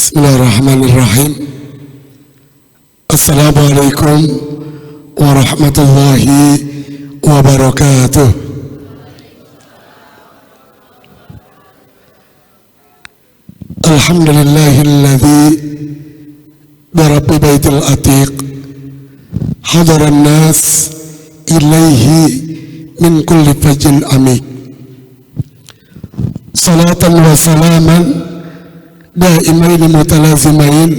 Bismillahirrahmanirrahim. Assalamualaikum warahmatullahi wabarakatuh. Alhamdulillahilladzi birabbi baitil atiq hadaran nas ilaihi min kulli fajin amik. Salatan wa salaman دائمين متلازمين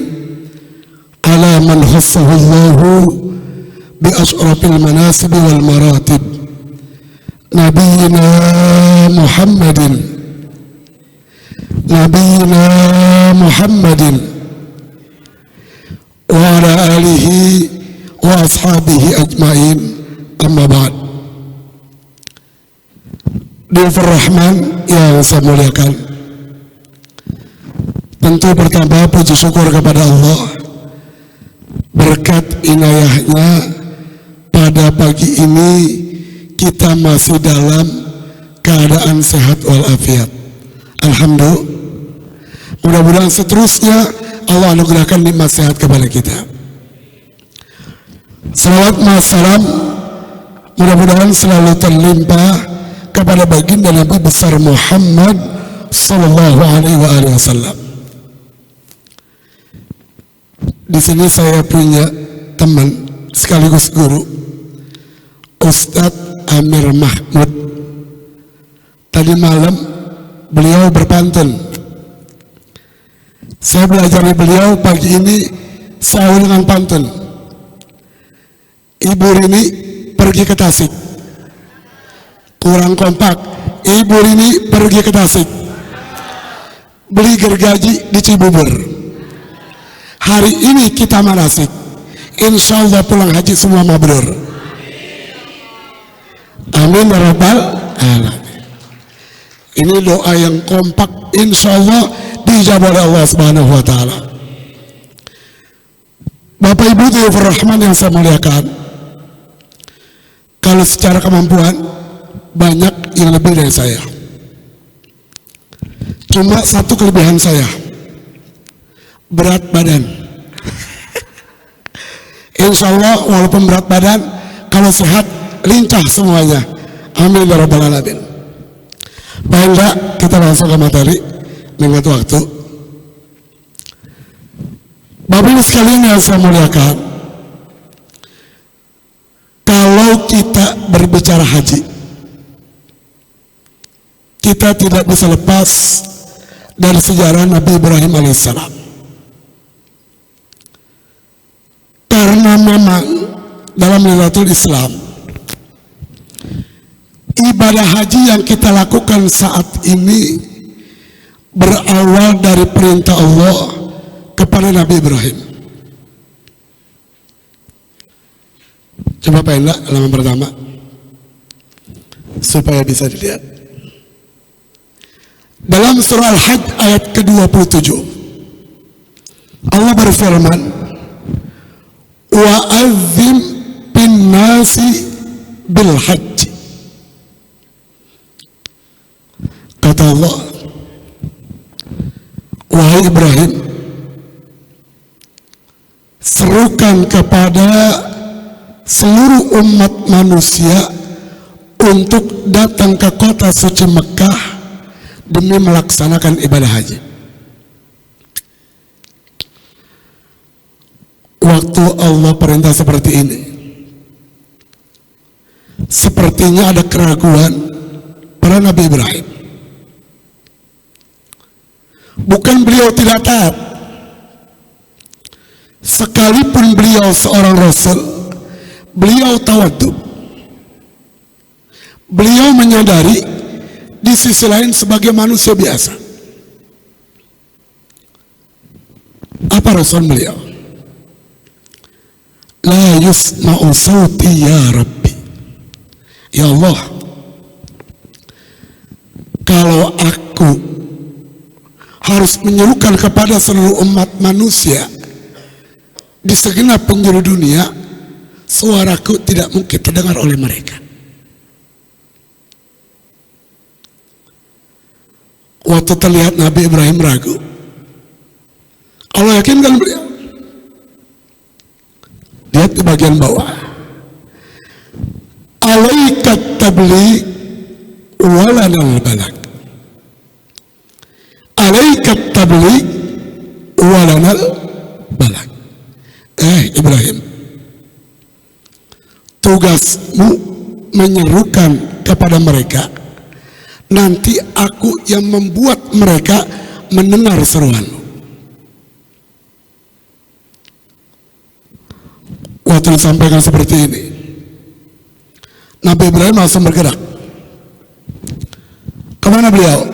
على من خصه الله بأشرف المناسب والمراتب نبينا محمد وعلى آله وأصحابه أجمعين أما بعد. Dulfur Rahman yang saya muliakan, tentu pertama puji syukur kepada Allah berkat inayahnya pada pagi ini kita masih dalam keadaan sehat walafiat. Alhamdulillah. Mudah-mudahan seterusnya Allah anugerahkan nikmat sehat kepada kita. Salawat salam mudah-mudahan selalu terlimpah kepada baginda Nabi besar Muhammad sallallahu alaihi wasallam. Di sini saya punya teman sekaligus guru, Ustadz Amir Mahmud. Tadi malam beliau berpantun. Saya belajar dari beliau, pagi ini sahur dengan pantun. Ibu Rini pergi ke Tasik. Kurang kompak. Ibu Rini pergi ke Tasik. Beli gergaji di Cibubur. Hari ini kita manasik, insya Allah pulang haji semua mabrur. Amin ya rabbal alamin. Ini doa yang kompak, insya Allah dijawab oleh Allah Subhanahu wa Ta'ala. Bapak Ibu Dulfur Rahman yang saya muliakan, kalau secara kemampuan banyak yang lebih dari saya. Cuma satu kelebihan saya, berat badan. Insya Allah walaupun berat badan, kalau sehat lincah semuanya. Amin ya rabbal alamin. Baiklah, kita langsung ke materi mengingat waktu. Bapak Ibu sekalian yang saya muliakan, kalau kita berbicara haji, kita tidak bisa lepas dari sejarah Nabi Ibrahim alaihissalam. Karena memang dalam Lailatul Islam, ibadah haji yang kita lakukan saat ini berawal dari perintah Allah kepada Nabi Ibrahim. Coba Pak Enda, halaman pertama supaya bisa dilihat. Dalam surah Al-Hajj ayat ke-27 Allah berfirman, wa'adzim bin nasi bil hajj. Kata Allah, wahai Ibrahim, serukan kepada seluruh umat manusia untuk datang ke kota suci Mekah demi melaksanakan ibadah haji. Waktu Allah perintah seperti ini, sepertinya ada keraguan para Nabi Ibrahim. Bukan beliau tidak taat, sekalipun beliau seorang Rasul, beliau tawadhu. Beliau menyadari di sisi lain sebagai manusia biasa. Apa respon beliau? La yusma'u sauti ya Rabbi. ya Allah, kalau aku harus menyerukan kepada seluruh umat manusia di segenap penjuru dunia, suaraku tidak mungkin terdengar oleh mereka. Waktu terlihat Nabi Ibrahim ragu, Allah yakinkan beliau. Lihat di bagian bawah, alaikat tabligh walanal balag, alaikat tabligh walanal balag. Ibrahim, tugasmu menyerukan kepada mereka, nanti aku yang membuat mereka mendengar seruanmu. Waktu disampaikan seperti ini, Nabi Ibrahim langsung bergerak. Kemana beliau?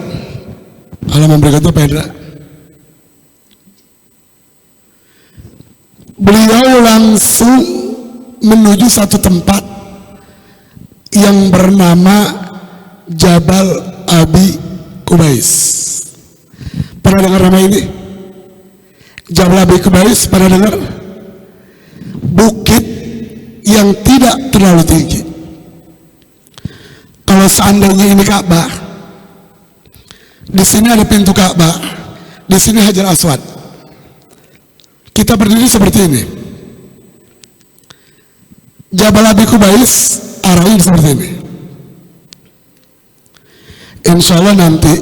Halaman berikutnya, Pedra. Beliau langsung menuju satu tempat yang bernama Jabal Abi Kubais. Pernah dengar nama ini? Jabal Abi Kubais, pernah dengar? Bukit yang tidak terlalu tinggi. Kalau seandainya ini Ka'bah, di sini ada pintu Ka'bah, di sini Hajar Aswad. Kita berdiri seperti ini. Jabal Abi Kubais arahnya seperti ini. Insya Allah nanti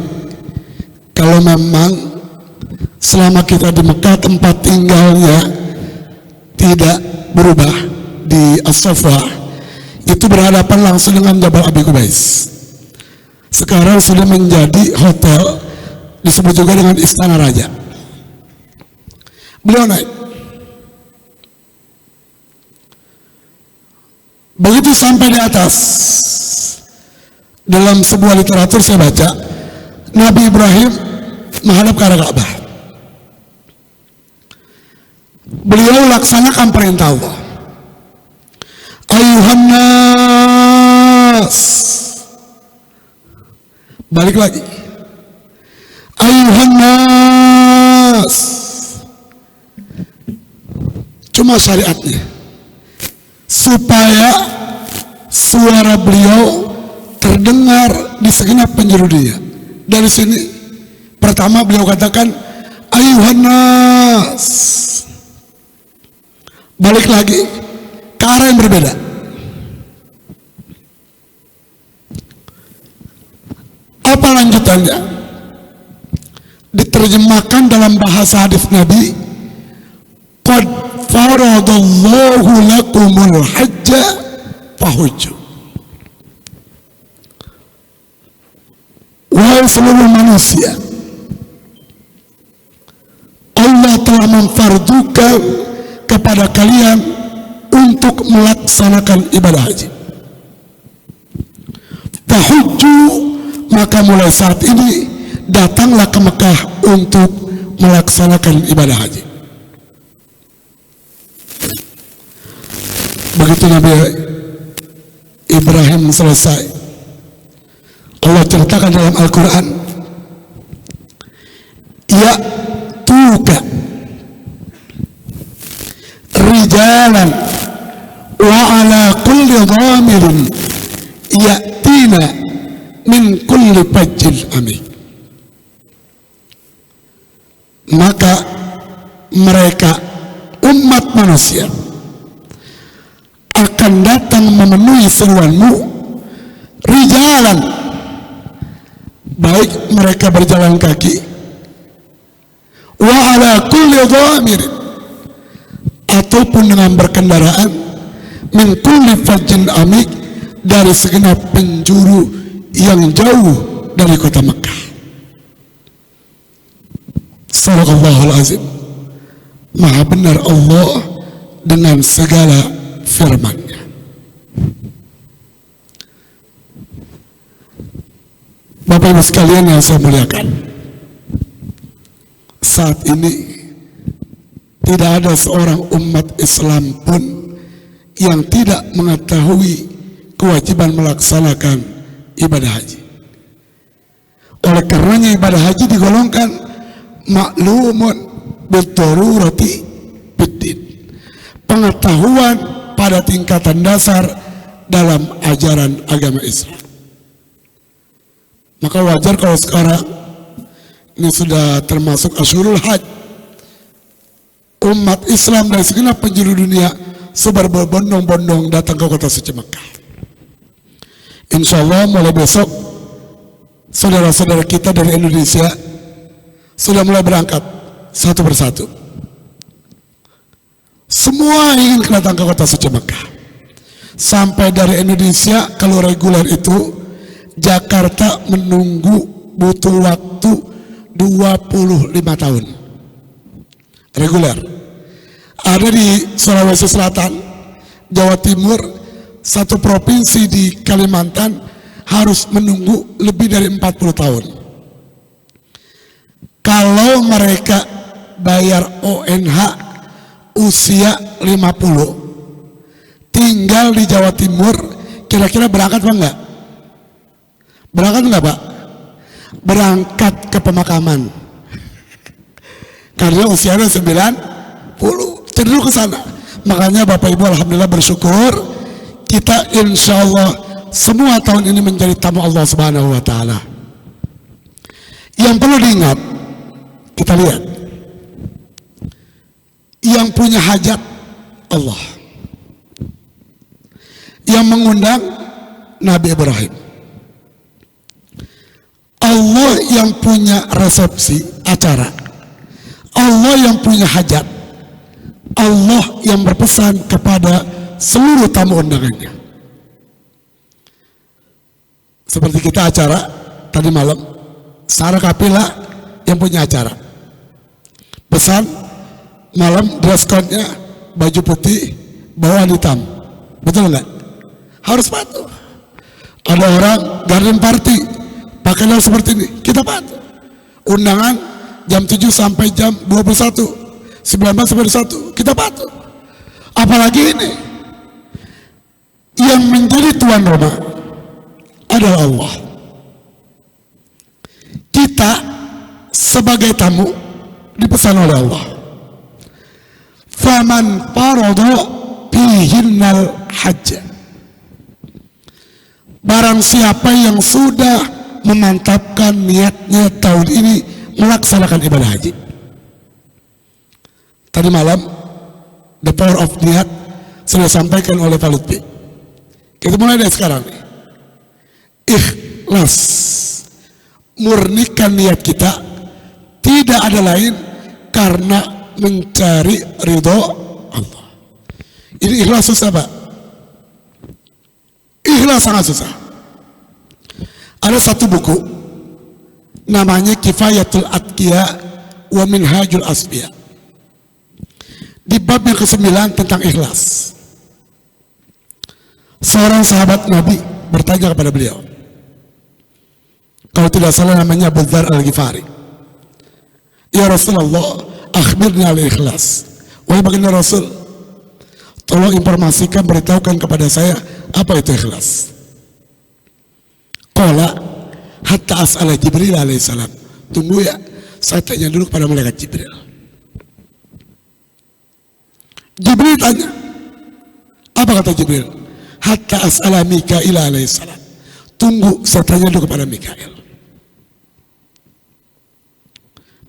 kalau memang selama kita di Mekah tempat tinggalnya tidak berubah di As-Safa, itu berhadapan langsung dengan Jabal Abi Kubais. Sekarang sudah menjadi hotel, disebut juga dengan Istana Raja. Beliau naik. Begitu sampai di atas, dalam sebuah literatur saya baca, Nabi Ibrahim menghadap ke arah Ka'bah. Beliau laksanakan perintah Allah. Ayuhan nas. Balik lagi. Ayuhan nas. Cuma syariatnya, supaya suara beliau terdengar di segenap penjuru dunia. Dari sini pertama beliau katakan ayuhan nas. Balik lagi ke arah yang berbeda. Apa lanjutannya? Diterjemahkan dalam bahasa hadis Nabi, qad faradallahu lakumul hajja fahujju. Wahai seluruh manusia, Allah telah memfardukan kepada kalian untuk melaksanakan ibadah haji. Fahujju, maka mulai saat ini datanglah ke Mekah untuk melaksanakan ibadah haji. Begitu Nabi Ibrahim selesai, Allah ceritakan dalam Al-Quran, ya'tuka rijalan wa ala kulli dhamirin ya'tina min kulli fajjin amik. Maka mereka umat manusia akan datang memenuhi seruanmu, rijalan, baik mereka berjalan kaki, wa ala kulli dhamir, ataupun dengan berkendaraan, min kulli fajjin amik, dari segenap penjuru yang jauh dari kota Mekah. Sadaqallahul azim. Maha benar Allah dengan segala firman-Nya. Bapak Ibu sekalian yang saya muliakan, saat ini tidak ada seorang umat Islam pun yang tidak mengetahui kewajiban melaksanakan ibadah haji. Oleh karenanya ibadah haji digolongkan maklumun bidarurati biddin, pengetahuan pada tingkatan dasar dalam ajaran agama Islam. Maka wajar kalau sekarang ini sudah termasuk Asyurul Hajj, umat Islam dari segenap penjuru dunia sebar berbondong-bondong datang ke kota suci Mekah. Insya Allah mulai besok saudara-saudara kita dari Indonesia sudah mulai berangkat satu persatu. Semua ingin datang ke kota suci Mekah. Sampai dari Indonesia kalau reguler itu Jakarta menunggu butuh waktu 25 tahun reguler. Ada di Sulawesi Selatan, Jawa Timur, satu provinsi di Kalimantan harus menunggu lebih dari 40 tahun. Kalau mereka bayar ONH usia 50, tinggal di Jawa Timur, kira-kira berangkat apa enggak? Berangkat enggak Pak? Berangkat ke pemakaman karena usianya 90, cenderung ke sana. Makanya Bapak Ibu alhamdulillah bersyukur kita insya Allah semua tahun ini menjadi tamu Allah Subhanahu wa Ta'ala. Yang perlu diingat, kita lihat yang punya hajat Allah, yang mengundang Nabi Ibrahim, Allah yang punya resepsi acara, Allah yang punya hajat, Allah yang berpesan kepada seluruh tamu undangannya. Seperti kita acara tadi malam, Sarah Kapila yang punya acara pesan malam dress code-nya baju putih bawahan hitam, betul nggak? Harus patuh. Ada orang garden party pakailah seperti ini, kita patuh. Undangan jam 7 sampai jam 21, 19 sampai 1, kita patuh. Apalagi ini yang menjadi tuan rumah adalah Allah. Kita sebagai tamu dipesan oleh Allah, faman farada fihinnal hajj, barang siapa yang sudah memantapkan niatnya tahun ini melaksanakan ibadah haji. Tadi malam the power of niat sudah sampaikan oleh Pak Lutfi. Kita mulai dari sekarang nih. Ikhlas, murnikan niat kita, tidak ada lain karena mencari ridho Allah. Ini ikhlas susah Pak, ikhlas sangat susah. Ada satu buku namanya Kifayatul Atqiya wa Minhajul Asfiya, di bab yang ke-9 tentang ikhlas. Seorang sahabat Nabi bertanya kepada beliau, kalau tidak salah namanya Abu Dzar Al-Ghifari, ya Rasulullah, akhbirni al-ikhlas. Wahai baginda Rasul, tolong informasikan, beritahukan kepada saya apa itu ikhlas. Qala hatta as'ala Jibril alaihissalam. Tunggu ya, saya tanya dulu kepada malaikat Jibril. Jibril tanya, apa kata Jibril? Hatta as'ala Mikail alaihissalam. Tunggu, saya tanya dulu kepada Mikail.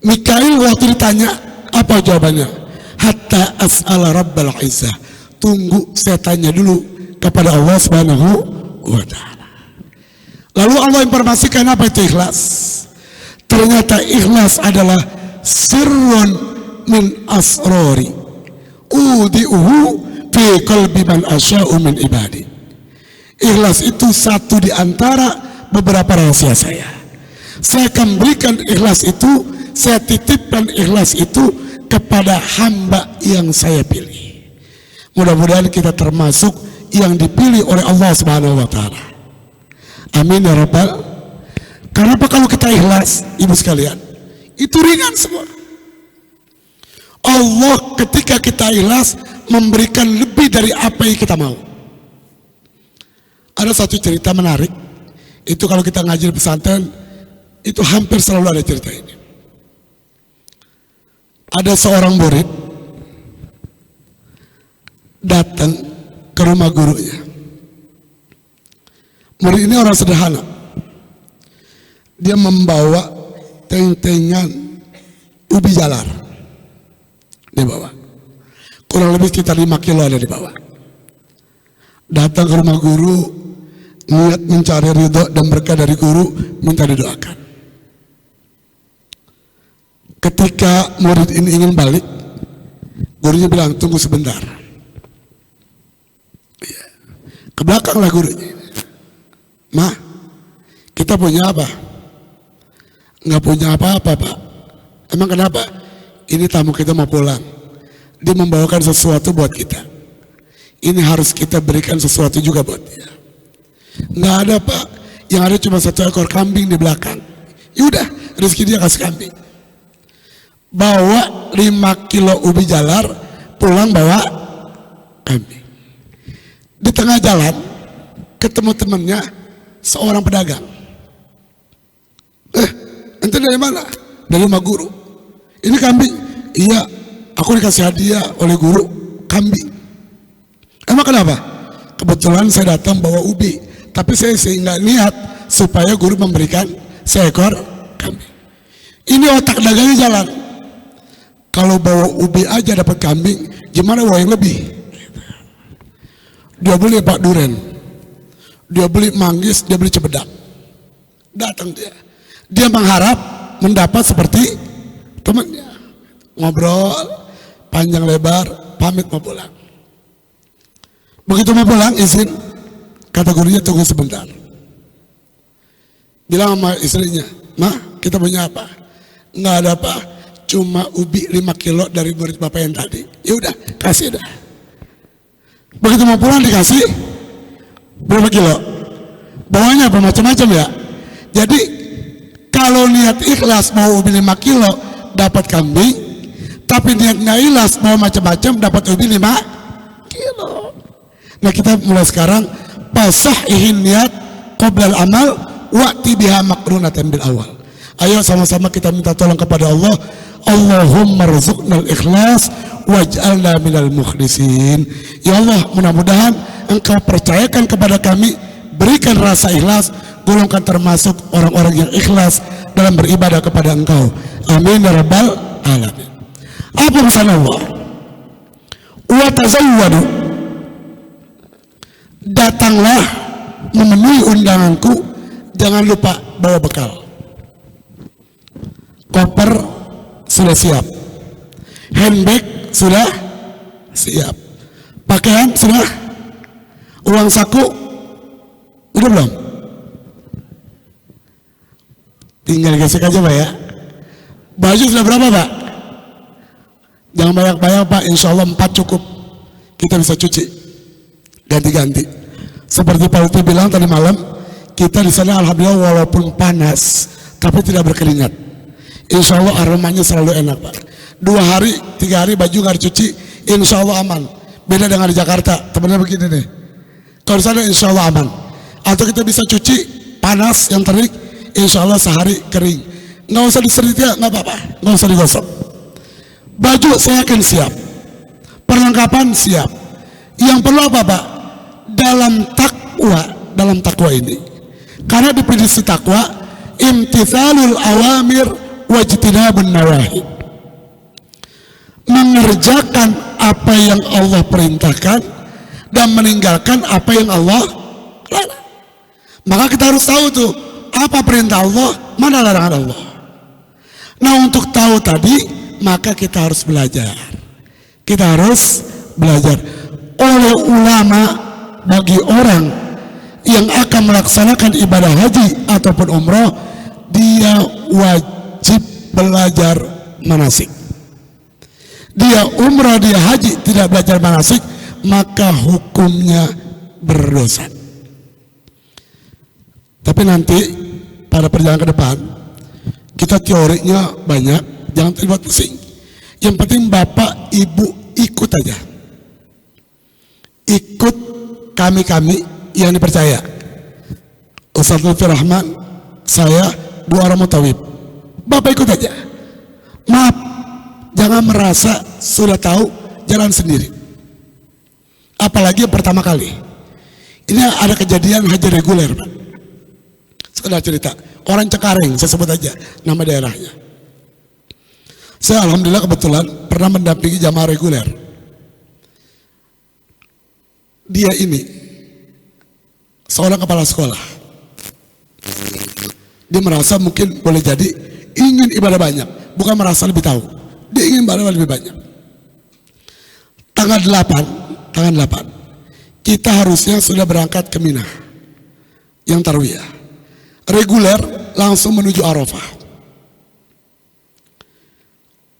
Mikail waktu ditanya, apa jawabannya? Hatta as'ala Rabbal Izzah. Tunggu, saya tanya dulu kepada Allah Subhanahu wa Ta'ala. Lalu Allah informasikan apa itu ikhlas. Ternyata ikhlas adalah sirrun min asrori udi'uhu fi qalbi man asya'u min ibadi. Ikhlas itu satu di antara beberapa rahasia saya. Saya akan berikan ikhlas itu, saya titipkan ikhlas itu kepada hamba yang saya pilih. Mudah-mudahan kita termasuk yang dipilih oleh Allah Subhanahu wa Ta'ala. Amin ya Rabbal. Kenapa kalau kita ikhlas, ibu sekalian, itu ringan semua. Allah ketika kita ikhlas memberikan lebih dari apa yang kita mau. Ada satu cerita menarik, itu kalau kita ngaji di pesantren, itu hampir selalu ada cerita ini. Ada seorang murid datang ke rumah gurunya. Murid ini orang sederhana. Dia membawa teng-tengan ubi jalar. Dia bawa. Kurang lebih sekitar 5 kilo ada di bawah. Datang ke rumah guru, niat mencari ridho dan berkah dari guru, minta didoakan. Ketika murid ini ingin balik, gurunya bilang, tunggu sebentar. Ke belakanglah gurunya. Ma, kita punya apa? Nggak punya apa-apa, Pak. Emang kenapa? Ini tamu kita mau pulang. Dia membawakan sesuatu buat kita. Ini harus kita berikan sesuatu juga buat dia. Nggak ada, Pak. Yang ada cuma 1 ekor kambing di belakang. Yaudah, rezeki dia kasih kambing. Bawa 5 kilo ubi jalar, pulang bawa kambing. Di tengah jalan ketemu temannya seorang pedagang. Ente dari mana? Dari rumah guru. Ini kambing. Iya, aku dikasih hadiah oleh guru kambing. Emang kenapa? Kebetulan saya datang bawa ubi, tapi saya nggak niat supaya guru memberikan seekor kambing. Ini otak dagangnya jalan. Kalau bawa ubi aja dapat kambing, gimana bawa yang lebih? Dia beli Pak Duren, dia beli manggis, dia beli cebedak. Datang dia mengharap mendapat seperti temannya. Ngobrol panjang lebar, pamit mau pulang. Begitu mau pulang, izin, kata gurunya tunggu sebentar. Bilang sama istrinya, Ma, kita punya apa? Nggak ada apa, cuma ubi 5 kilo dari murid bapak yang tadi. Ya udah, kasih dah. Begitu mau pulang dikasih berapa kilo? Bawahnya apa macam-macam ya. Jadi kalau niat ikhlas mau ubi 5 kilo dapat kambing, tapi niat nggak ikhlas mau macam-macam dapat ubi 5 kilo. Nah kita mulai sekarang pasahihin niat qoblal amal wa'ti biha makrunatan bil awal. Ayo sama-sama kita minta tolong kepada Allah. Allahumma rzuqnal ikhlas waj'alna minal mukhlisin. Ya Allah, mudah-mudahan Engkau percayakan kepada kami, berikan rasa ikhlas, golongkan termasuk orang-orang yang ikhlas dalam beribadah kepada Engkau. Amin ya rabbal alamin. Apa pesan Allah? Wa tazawwadu, datanglah memenuhi undanganku, jangan lupa bawa bekal. Koper sudah siap, handbag sudah siap, pakaian sudah, uang saku udah belum? Tinggal gesek aja Pak ya. Baju sudah berapa Pak? Jangan banyak-banyak Pak, insya Allah 4 cukup, kita bisa cuci ganti-ganti. Seperti Pak Uti bilang tadi malam, kita di sana alhamdulillah walaupun panas tapi tidak berkeringat. Insya Allah aromanya selalu enak Pak. 2 hari, 3 hari baju nggak dicuci, insya Allah aman. Beda dengan di Jakarta, temennya begini nih. Kalau di sana insya Allah aman. Atau kita bisa cuci panas yang terik, insya Allah sehari kering. Nggak usah diserita, nggak apa-apa, nggak usah digosok. Baju saya yakin siap, perlengkapan siap. Yang perlu apa Pak? Dalam takwa ini. Karena definisi takwa, imtithalul awamir wajtinabun nawahi, mengerjakan apa yang Allah perintahkan dan meninggalkan apa yang Allah larang. Maka kita harus tahu tuh apa perintah Allah, mana larangan Allah. Nah untuk tahu tadi, maka kita harus belajar. Kita harus belajar. Oleh ulama, bagi orang yang akan melaksanakan ibadah haji ataupun umroh, dia wajib belajar manasik. Dia umrah, dia haji tidak belajar manasik, maka hukumnya berdosa. Tapi nanti pada perjalanan ke depan kita teorinya banyak, jangan terlibat pusing. Yang penting bapak ibu ikut aja, ikut kami yang dipercaya. Ustaz Lutfi Rahman, saya, 2 orang mutawib. Bapak ikut aja. Maaf, jangan merasa sudah tahu jalan sendiri. Apalagi yang pertama kali. Ini ada kejadian haji reguler, Pak. Sekedar cerita. Orang Cengkareng, saya sebut aja nama daerahnya. Saya alhamdulillah kebetulan pernah mendampingi jamaah reguler. Dia ini seorang kepala sekolah. Dia merasa mungkin boleh jadi ingin ibadah banyak, bukan merasa lebih tahu. Dia ingin ibadah lebih banyak. Tanggal 8, kita harusnya sudah berangkat ke Mina yang tarwiyah. Reguler langsung menuju Arafah.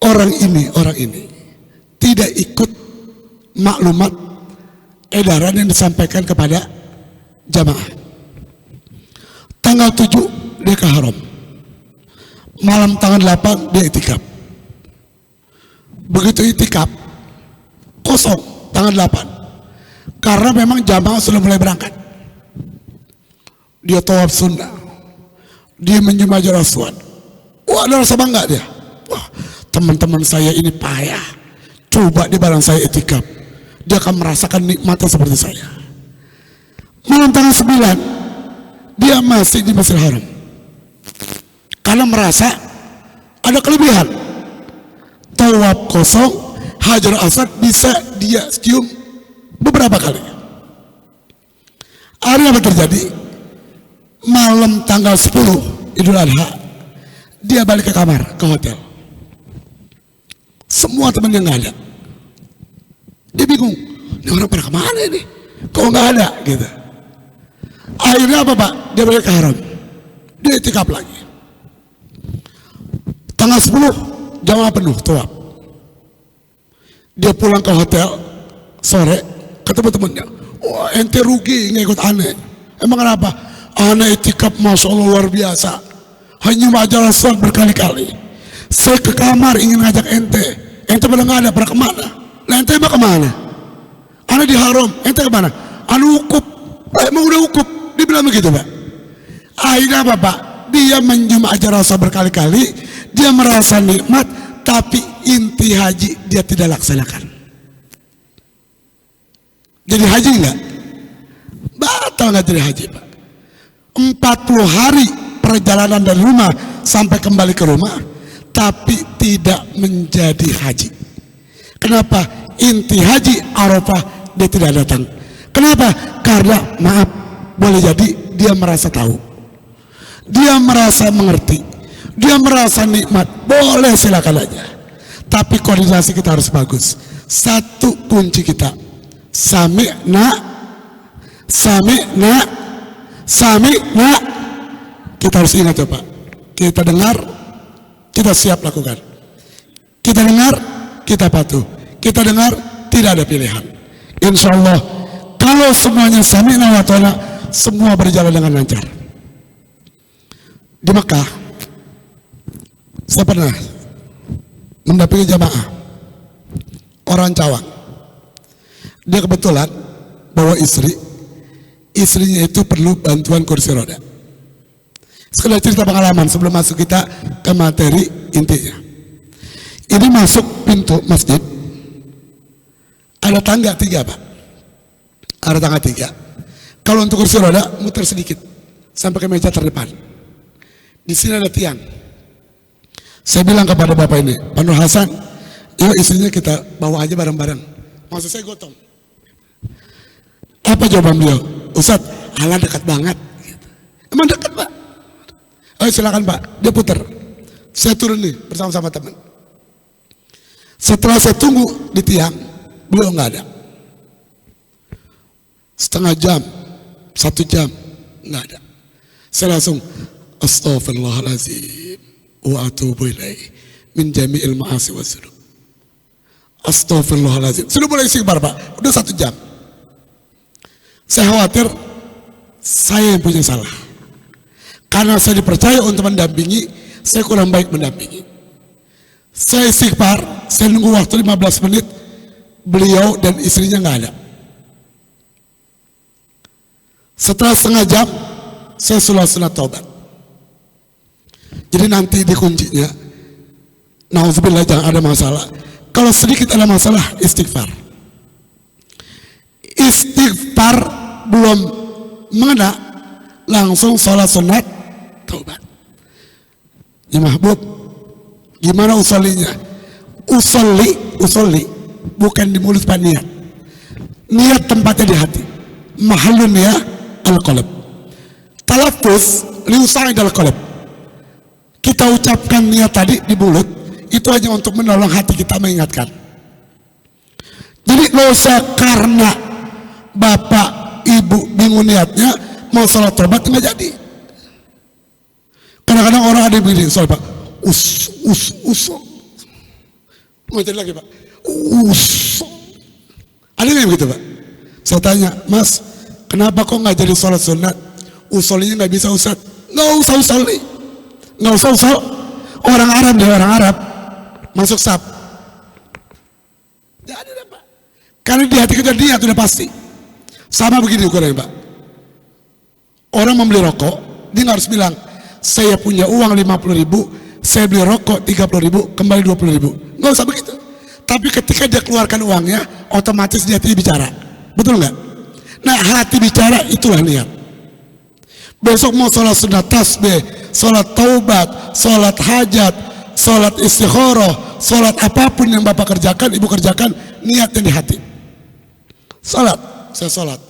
Orang ini tidak ikut maklumat edaran yang disampaikan kepada jamaah. Tanggal 7 dia ke Haram. Malam tanggal 8 dia itikaf. Begitu itikaf kosong tanggal 8. Karena memang jamaah sudah mulai berangkat. Dia tawaf sunnah. Dia menjumpai Hajar Aswad. Wah, ada rasa bangga dia. Wah, teman-teman saya ini payah. Coba di barang saya itikaf. Dia akan merasakan nikmatnya seperti saya. Malam tanggal 9 dia masih di Masjidil Haram. Karena merasa ada kelebihan. Tawaf kosong, Hajar Aswad bisa dia cium beberapa kali. Hari apa terjadi? Malam tanggal 10 Idul Adha dia balik ke kamar, ke hotel. Semua temannya nggak ada. Dia bingung, ini orang pada kemana ini? Kok nggak ada gitu. Akhirnya apa, Pak? Dia balik ke Haram. Dia itikaf lagi. Tanggal 10 jamaah penuh tawaf. Dia pulang ke hotel sore, ketemu temannya. Wah, ente rugi nggak ikut aneh. Emang kenapa? Aneh itikaf Masya Allah luar biasa. Hanya Hajar Aswad berkali-kali. Saya ke kamar ingin ngajak ente. Ente pada nggak ada, pada kemana? Lah ente emang kemana? Aneh di Haram, ente kemana? Anu ukuf. Emang udah ukuf. Dia bilang begitu, Pak. Akhirnya apa, Pak? Dia menjumpai Hajar Aswad berkali-kali. Dia merasa nikmat, tapi inti haji dia tidak laksanakan. Jadi haji enggak? Batal nggak jadi haji, Pak? 40 hari perjalanan dari rumah sampai kembali ke rumah, tapi tidak menjadi haji. Kenapa? Inti haji Arafah dia tidak datang. Kenapa? Karena maaf, boleh jadi dia merasa tahu, dia merasa mengerti, dia merasa nikmat. Boleh silakan aja, tapi koordinasi kita harus bagus. Satu kunci kita, sami'na. Kita harus ingat ya, Pak. Kita dengar, kita siap lakukan. Kita dengar, kita patuh. Kita dengar, tidak ada pilihan. Insya Allah, kalau semuanya sami'na wa ta'ala, semua berjalan dengan lancar. Di Mekah, saya pernah mendampingi jamaah orang Cawang. Dia kebetulan bawa istrinya itu perlu bantuan kursi roda. Sekedar cerita pengalaman sebelum masuk kita ke materi intinya. Ini masuk pintu masjid, ada tangga 3, Pak. Ada tangga 3. Kalau untuk kursi roda muter sedikit sampai ke meja terdepan. Di sini ada tiang. Saya bilang kepada bapak ini, Pak Nur Hasan, yuk istrinya kita bawa aja bareng-bareng. Maksud saya gotong. Apa jawaban beliau? Ustaz, ala dekat banget. Emang dekat, Pak? Ayo silakan, Pak. Dia putar. Saya turun nih bersama-sama teman. Setelah saya tunggu di tiang, beliau nggak ada. Setengah jam, 1 jam, nggak ada. Saya langsung astaghfirullahaladzim wa atubu ilaih min jami'il ma'asi wa dzunub. Astaghfirullahaladzim. Sudah mulai istighfar, Pak. Udah 1 jam. Saya khawatir saya yang punya salah. Karena saya dipercaya untuk mendampingi, saya kurang baik mendampingi. Saya istighfar, saya nunggu waktu 15 menit, beliau dan istrinya nggak ada. Setelah setengah jam saya sunat taubat. Jadi nanti di kuncinya, nauzubillah, jangan ada masalah. Kalau sedikit ada masalah, istighfar. Istighfar belum mengena, langsung sholat sunat taubat. Ya mahbub, gimana usolinya? Usolli bukan di mulut pak, niat. Niat tempatnya di hati. Mahallun ya al-qalb. Talaffuz liusai al-qalb. Kita ucapkan niat tadi di mulut, itu hanya untuk menolong hati kita mengingatkan. Jadi nggak usah karena bapak ibu bingung niatnya mau sholat tobat nggak jadi. Kadang-kadang orang ada yang begini, soal pak, mau jadi lagi pak, ada yang begitu pak. Saya tanya, mas, kenapa kok nggak jadi sholat sunat? Usolinya nggak bisa Ustaz. Nggak usah usoli, nggak usah usol. Orang Arab deh, orang Arab masuk sab. Jadi pak, karena di hati kita niat sudah pasti. Sama begini ukurannya pak. Orang membeli rokok, dia nggak harus bilang, saya punya uang 50.000, saya beli rokok 30.000, kembali 20.000. Nggak usah begitu. Tapi ketika dia keluarkan uangnya, otomatis dia bicara. Betul nggak? Nah, hati bicara itulah niat. Besok mau sholat sunat tasbih, sholat taubat, sholat hajat, sholat istikharah, sholat apapun yang bapak kerjakan, ibu kerjakan, niatnya di hati. Sholat, saya sholat,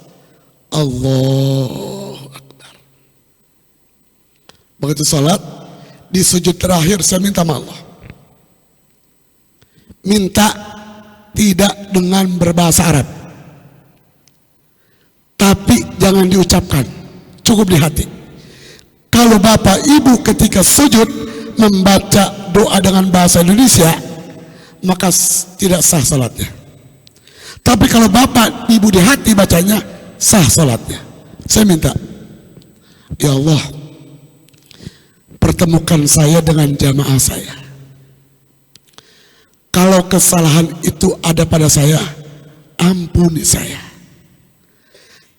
Allahu Akbar. Begitu sholat, di sujud terakhir saya minta sama Allah. Minta tidak dengan berbahasa Arab, tapi jangan diucapkan, cukup di hati. Kalau bapak ibu ketika sujud membaca doa dengan bahasa Indonesia, maka tidak sah salatnya. Tapi kalau bapak ibu di hati bacanya, sah salatnya. Saya minta, ya Allah, pertemukan saya dengan jamaah saya. Kalau kesalahan itu ada pada saya, ampuni saya.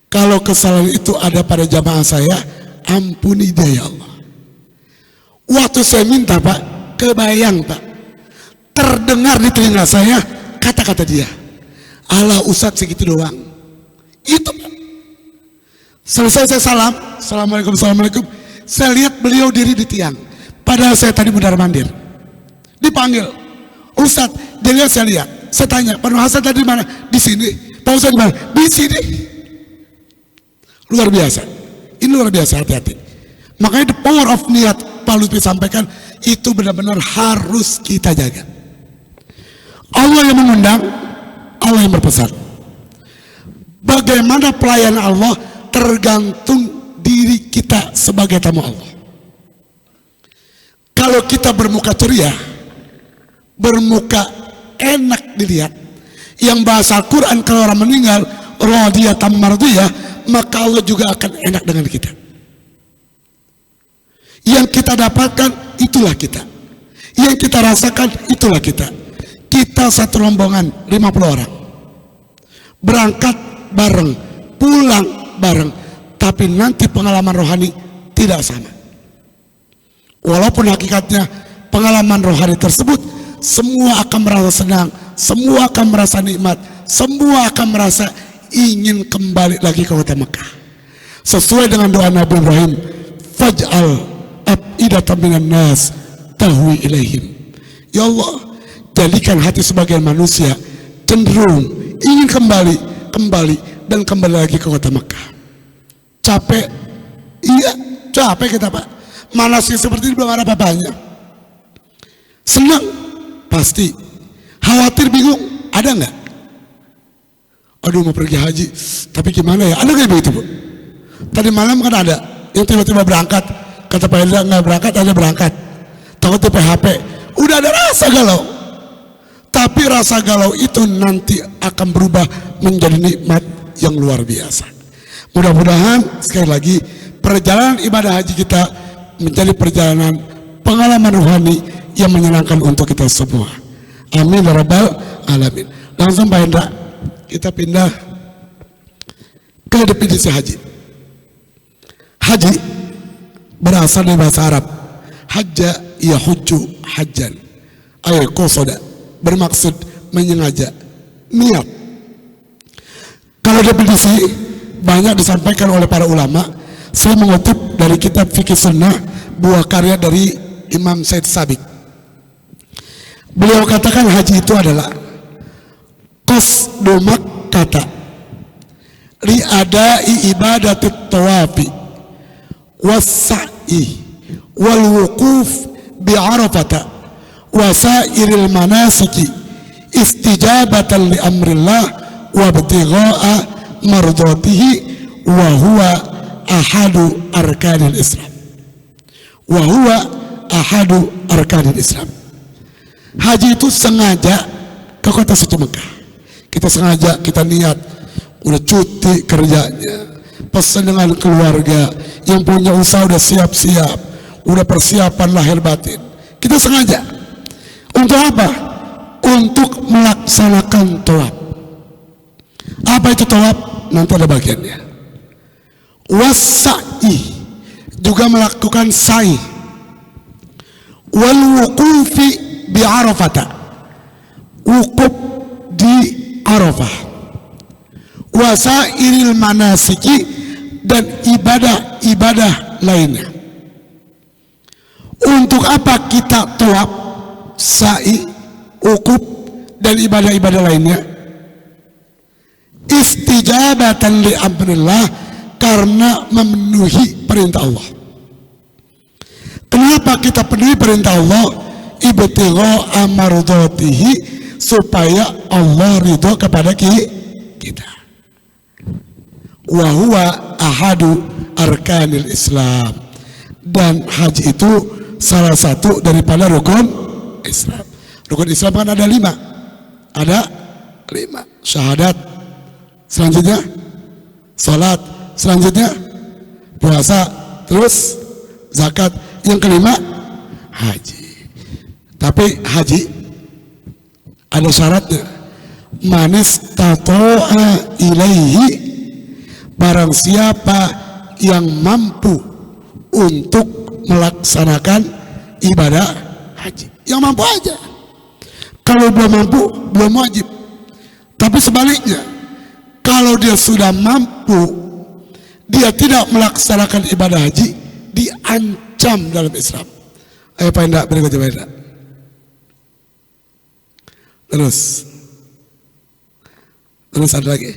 Kalau kesalahan itu ada pada jamaah saya, ampuni dia ya Allah. Waktu saya minta pak, kebayang pak, terdengar di telinga saya kata-kata dia, ala Ustadz segitu doang. Itu pak. Selesai saya salam, assalamualaikum, assalamualaikum. Saya lihat beliau diri di tiang, padahal saya tadi mundar mandir. Dipanggil, Ustadz, dia lihat, saya lihat. Saya tanya, Pak Nur Hasan tadi mana? Di sini. Pak Ustadz di mana? Di sini. Luar biasa. Ini luar biasa, hati-hati. Makanya the power of niat Pak Lutfi sampaikan itu benar-benar harus kita jaga. Allah yang mengundang, Allah yang berpesan. Bagaimana pelayanan Allah tergantung diri kita sebagai tamu Allah. Kalau kita bermuka ceria, bermuka enak dilihat, yang bahasa Al-Quran kalau orang meninggal radiyatan mardiyah, maka Allah juga akan enak dengan kita. Yang kita dapatkan itulah kita, yang kita rasakan itulah kita. Kita satu rombongan 50 orang berangkat bareng, pulang bareng, tapi nanti pengalaman rohani tidak sama. Walaupun hakikatnya pengalaman rohani tersebut semua akan merasa senang, semua akan merasa nikmat, semua akan merasa ingin kembali lagi ke kota Mekah. Sesuai dengan doa Nabi Ibrahim, faj'al af'idatan minan nas tahwi ilaihim. Ya Allah, jadikan hati sebagian manusia cenderung ingin kembali dan kembali lagi ke kota Mekah. Capek? Iya, capek kita pak. Manasnya seperti ini belum ada apa-apanya. Senang? Pasti. Khawatir, bingung? Ada nggak? Aduh, mau pergi haji, tapi gimana ya? Ada nggak begitu bu? Tadi malam kan ada yang tiba-tiba berangkat, kata Pak Hendra nggak berangkat, ada berangkat. Takut di PHP. Udah ada rasa galau. Tapi rasa galau itu nanti akan berubah menjadi nikmat yang luar biasa. Mudah-mudahan sekali lagi perjalanan ibadah haji kita menjadi perjalanan pengalaman rohani yang menyenangkan untuk kita semua. Amin ya rabbal alamin. Langsung Pak Hendra, kita pindah ke definisi haji. Haji berasal dari bahasa Arab. Hajja yahujju hajjan, ay qasada, bermaksud menyengaja, niat. Kalau definisi banyak disampaikan oleh para ulama. Saya mengutip dari kitab Fikih Sunnah, buah karya dari Imam Said Sabiq. Beliau katakan haji itu adalah qasdu Makkah li adai ibadatit tawafi was-sa'i wal wuquf bi Arafah wa sairil manasiki istijabatan li amrillah wa ibtigha'a mardatihi wa huwa ahadu arkanil Islam. Wa huwa ahadu arkanil Islam. Haji itu sengaja ke kota suci Mekah. Kita sengaja, kita niat, udah cuti kerjanya, pesan dengan keluarga, yang punya usaha udah siap-siap, udah persiapan lahir batin. Kita sengaja. Untuk apa? Untuk melaksanakan tawaf. Apa itu tawaf? Nanti ada bagiannya. Was-sa'i, juga melakukan sa'i. Wal wuqufi bi Arafah, wukuf di Arafah. Wasairil manasiki, dan ibadah-ibadah lainnya. Untuk apa kita tawaf, sa'i, wukuf, dan ibadah-ibadah lainnya? Istijabatan li amrillah, karena memenuhi perintah Allah. Kenapa kita penuhi perintah Allah? Ibtigha'a mardatihi, supaya Allah ridho kepada kita. Wa huwa ahadu arkanil Islam, dan haji itu salah satu daripada rukun Islam. Rukun Islam kan ada 5. Ada 5. Syahadat, selanjutnya salat, selanjutnya puasa, terus zakat, yang kelima haji. Tapi haji ada syaratnya. Manis tato'a ilaihi, barang siapa yang mampu untuk melaksanakan ibadah haji. Yang mampu aja. Kalau belum mampu, belum wajib. Tapi sebaliknya, kalau dia sudah mampu, dia tidak melaksanakan ibadah haji, diancam dalam Islam. Ayo Pak Indah, berikutnya Pak Indah. Terus ada lagi?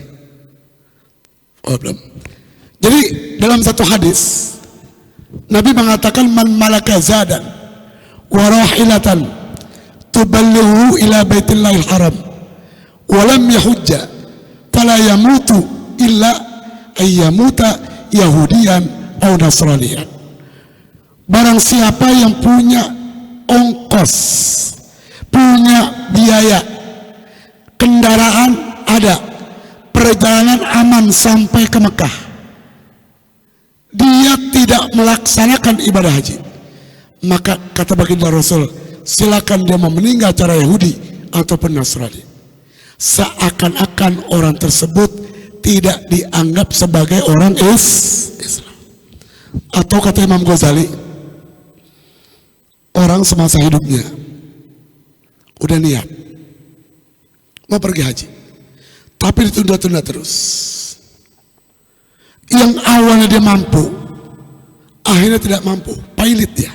Oh belum. Jadi dalam satu hadis Nabi mengatakan, man malaka zadan wa rahilatan tuballighu ila baitillahil haram wa lam yahujja fala yamutu illa ayyamuta yahudiyan atau nasraniyan. Barang siapa yang punya ongkos, punya biaya, kendaraan ada, perjalanan aman sampai ke Mekah, dia tidak melaksanakan ibadah haji, maka kata baginda Rasul, silakan dia mau meninggal cara Yahudi ataupun Nasrani, seakan-akan orang tersebut tidak dianggap sebagai orang Islam. Atau kata Imam Ghazali, orang semasa hidupnya udah niat mau pergi haji, tapi ditunda-tunda terus. Yang awalnya dia mampu, akhirnya tidak mampu, pailit dia.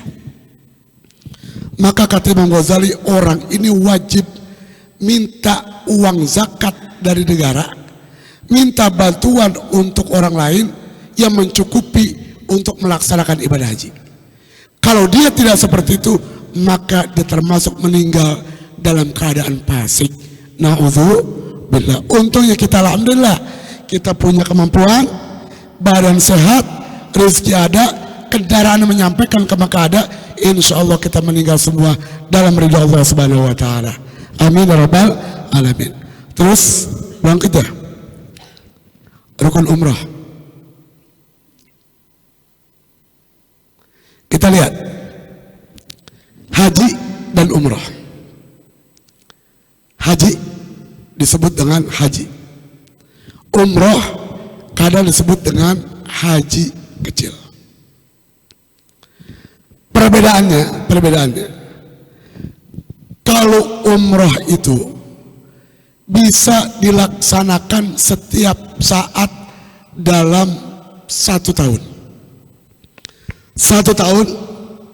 Maka kata Imam Ghazali, orang ini wajib minta uang zakat dari negara, minta bantuan untuk orang lain yang mencukupi untuk melaksanakan ibadah haji. Kalau dia tidak seperti itu, maka dia termasuk meninggal dalam keadaan fasik. Na'udzubillah. Untungnya kita alhamdulillah, kita punya kemampuan, badan sehat, rezeki ada, kendaraan menyampaikan ke Mekah ada. Insya Allah kita meninggal semua dalam ridha Allah Subhanahu Wa Taala. Amin ya Rabbal Alamin. Terus yang ketiga, rukun umrah. Kita lihat haji dan umrah. Haji disebut dengan haji, umrah kadang disebut dengan haji kecil. Perbedaannya. Kalau umroh itu bisa dilaksanakan setiap saat dalam 1 tahun. 1 tahun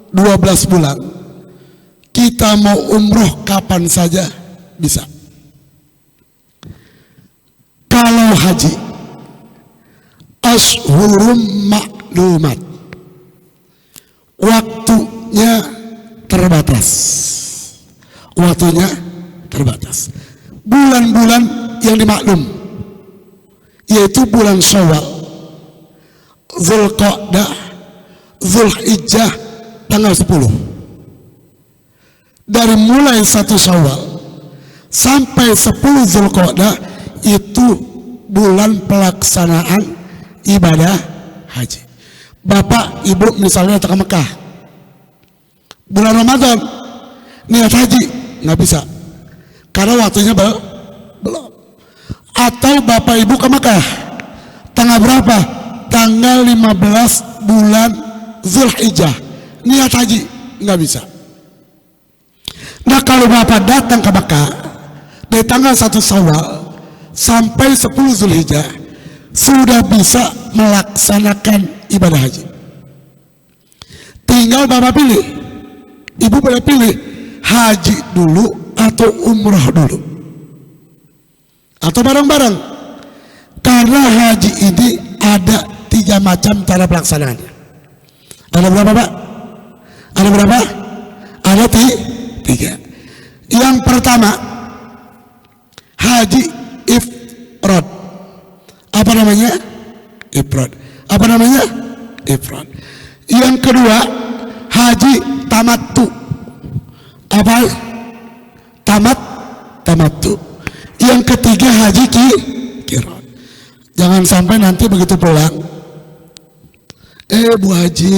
12 bulan. Kita mau umroh kapan saja bisa. Kalau haji, ashhurum ma'lumat, waktunya terbatas. Bulan-bulan yang dimaklum, yaitu bulan Syawal, Dzulqa'dah, Dzulhijjah, tanggal 10. Dari mulai 1 Syawal sampai 10 Dzulqa'dah itu bulan pelaksanaan ibadah haji. Bapak, ibu misalnya datang ke Mekah, bulan Ramadan niat haji, nggak bisa karena waktunya belum. Atau bapak ibu ke Mekah tanggal berapa? Tanggal 15 bulan Dzulhijjah, niat haji, nggak bisa. Nah, kalau bapak datang ke Mekah dari tanggal 1 Syawal sampai 10 Dzulhijjah sudah bisa melaksanakan ibadah haji. Tinggal bapak pilih, ibu boleh pilih haji dulu atau umrah dulu, atau bareng-bareng. Karena haji ini ada 3 macam cara pelaksanaannya. Ada berapa, Pak? Ada berapa? Ada 3. Yang pertama, haji ifrad. Apa namanya? Ifrad. Apa namanya? Ifrad. Yang kedua, haji tamattu. Apa? Tamattu. Yang ketiga, haji qiran. Jangan sampai nanti begitu pulang, Bu Haji,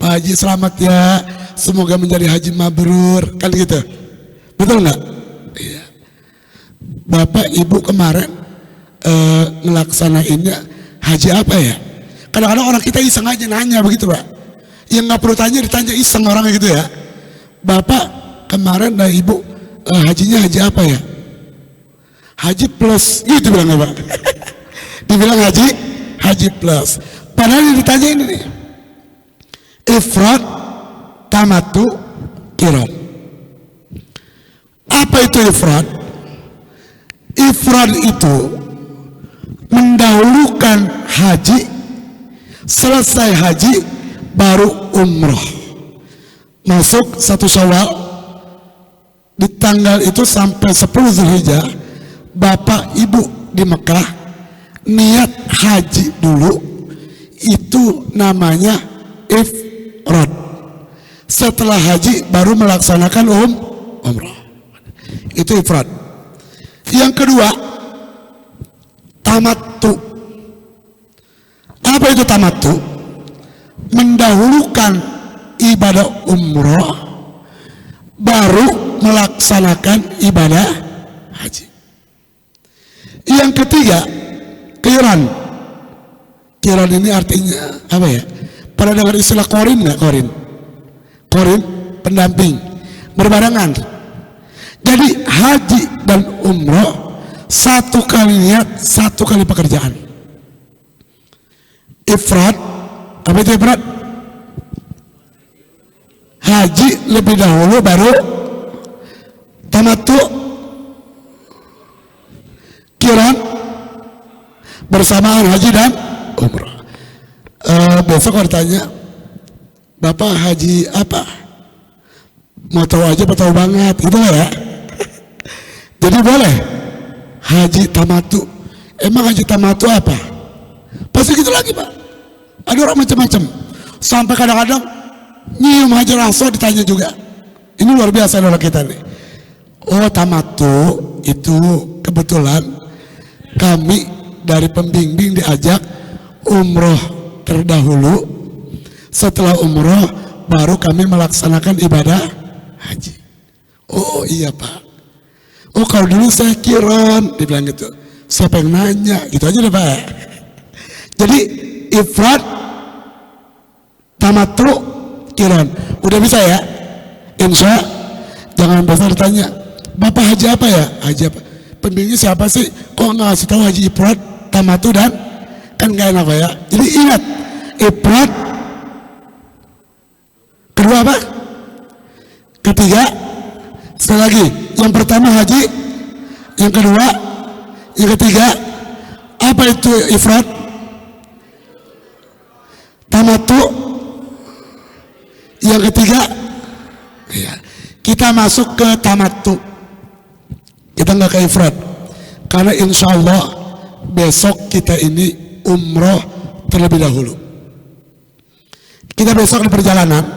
Pak Haji selamat ya, semoga menjadi haji mabrur, kan gitu. Betul nggak? Iya. Bapak ibu kemarin ngelaksanainnya haji apa ya? Kadang-kadang orang kita iseng aja nanya begitu, Pak. Yang nggak perlu tanya ditanya, iseng orangnya gitu ya. Bapak kemarin dan ibu hajinya haji apa ya? Haji plus, gitu bilangnya, Pak. Dibilang haji plus. Padahal yang ditanya ini nih, ifrad, tamattu, qiran. Apa itu ifrad? Ifrad itu mendahulukan haji, selesai haji baru umroh. Masuk 1 Syawal, di tanggal itu sampai 10 Dzulhijjah, bapak ibu di Mekah niat haji dulu, itu namanya ifrad. Setelah haji baru melaksanakan umrah. Itu ifrad. Yang kedua, tamattu. Apa itu tamattu? Mendahulukan ibadah umrah baru melaksanakan ibadah haji. Yang ketiga, qiran. Qiran ini artinya apa ya? Pernah dengar istilah qorin nggak? Qorin pendamping, berbarengan. Jadi haji dan umroh 1 kali niat, 1 kali pekerjaan. Ifrad, apa itu ifrad? Haji lebih dahulu baru tamattu, qiran bersamaan haji dan umrah. Besok kalau ditanya, Bapak haji apa? Mau tahu aja, mau tahu banget, gitu ya. Jadi boleh haji tamattu. Emang haji tamattu apa? Pasti gitu lagi, Pak. Ada orang macam-macam. Sampai kadang-kadang nyium hajar aswad ditanya juga. Ini luar biasa orang kita nih. Oh, tamattu itu kebetulan kami dari pembimbing diajak umroh terdahulu, setelah umroh baru kami melaksanakan ibadah haji. Oh iya, Pak. Oh, kalau dulu saya qiran, dibilang gitu. Siapa yang nanya? Gitu aja deh, Pak. Jadi ifrad, tamattu, qiran. Udah bisa ya? Insya, jangan besar tanya, Bapak haji apa ya? Haji apa? Pembimbingnya siapa sih? Kok nggak ngasih tahu haji ifrad, tamatu dan kan nggak enak ya? Jadi ingat, ifrad, kedua apa? Ketiga, sekali lagi, yang pertama haji, yang kedua, yang ketiga, apa itu ifrad? Tamatu, yang ketiga, ya, kita masuk ke tamatu, kita nggak ke ifrad, karena insya Allah besok kita ini umroh terlebih dahulu. Kita besok di perjalanan,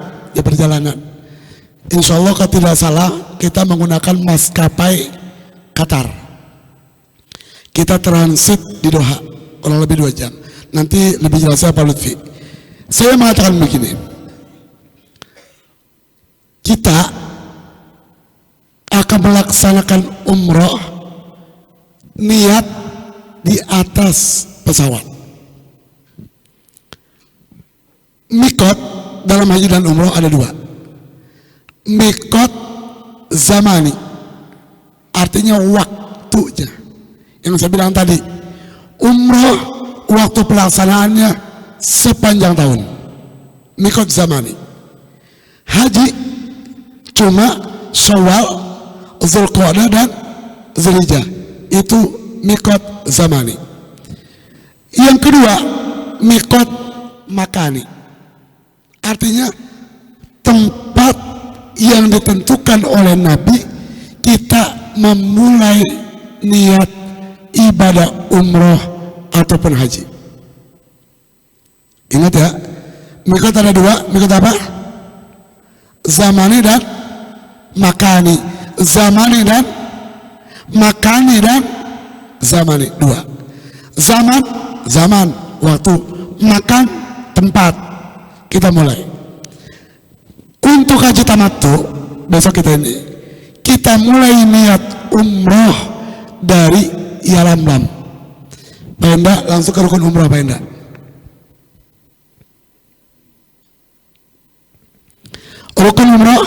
insya Allah kalau tidak salah kita menggunakan maskapai Qatar. Kita transit di Doha kurang lebih 2 jam. Nanti lebih jelasnya Pak Lutfi. Saya mengatakan begini, kita akan melaksanakan umroh niat di atas pesawat. Mikot dalam haji dan umroh ada 2. Mikot zamani, artinya waktunya, yang saya bilang tadi, umroh waktu pelaksanaannya sepanjang tahun, mikot zamani. Haji cuma Syawal, Zulqa'dah dan Zulhijjah, itu mikot zamani. Yang kedua, mikot makani, artinya tempat yang ditentukan oleh Nabi kita memulai niat ibadah umroh ataupun haji. Ingat ya, mikot ada 2, mikot apa? Zamani dan makani. Zamani dan makani dan zamani, 2. Zaman waktu, makan tempat. Kita mulai. Untuk haji tamattu besok kita mulai niat umroh dari Yalamlam. Pak Enda langsung ke rukun umroh, Pak Enda. Rukun umroh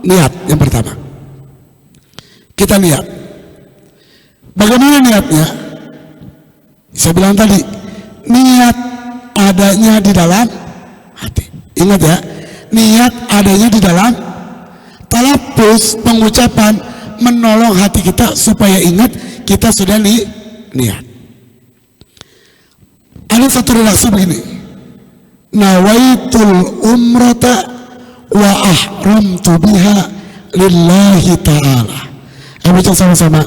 niat yang pertama. Kita niat. Bagaimana niatnya? Saya bilang tadi, niat adanya di dalam hati. Ingat ya, niat adanya di dalam talafuz, pengucapan menolong hati kita supaya ingat kita sudah niat. Ada satu redaksi begini, nawaitul umrata wa ahramtu biha lillahi ta'ala. Ayo baca sama-sama,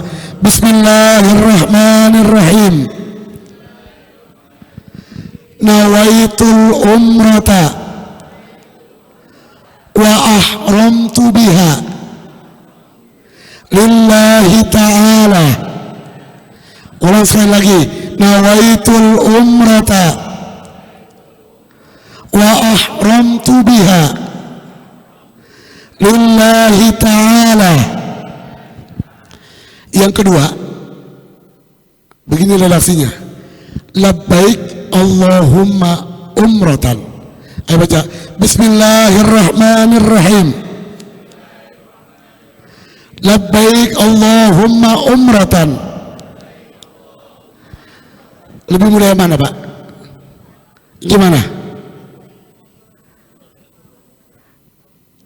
bismillahirrahmanirrahim. Nawaitul umrata wa ahramtu biha lillahi ta'ala. Ulang sekali lagi, nawaitul umrata wa ahramtu biha lillahi ta'ala. Yang kedua, begini redaksinya, labbaik Allahumma umratan. Ayo baca, bismillahirrahmanirrahim. Labbaik Allahumma umratan. Lebih mudah yang mana, Pak? Gimana?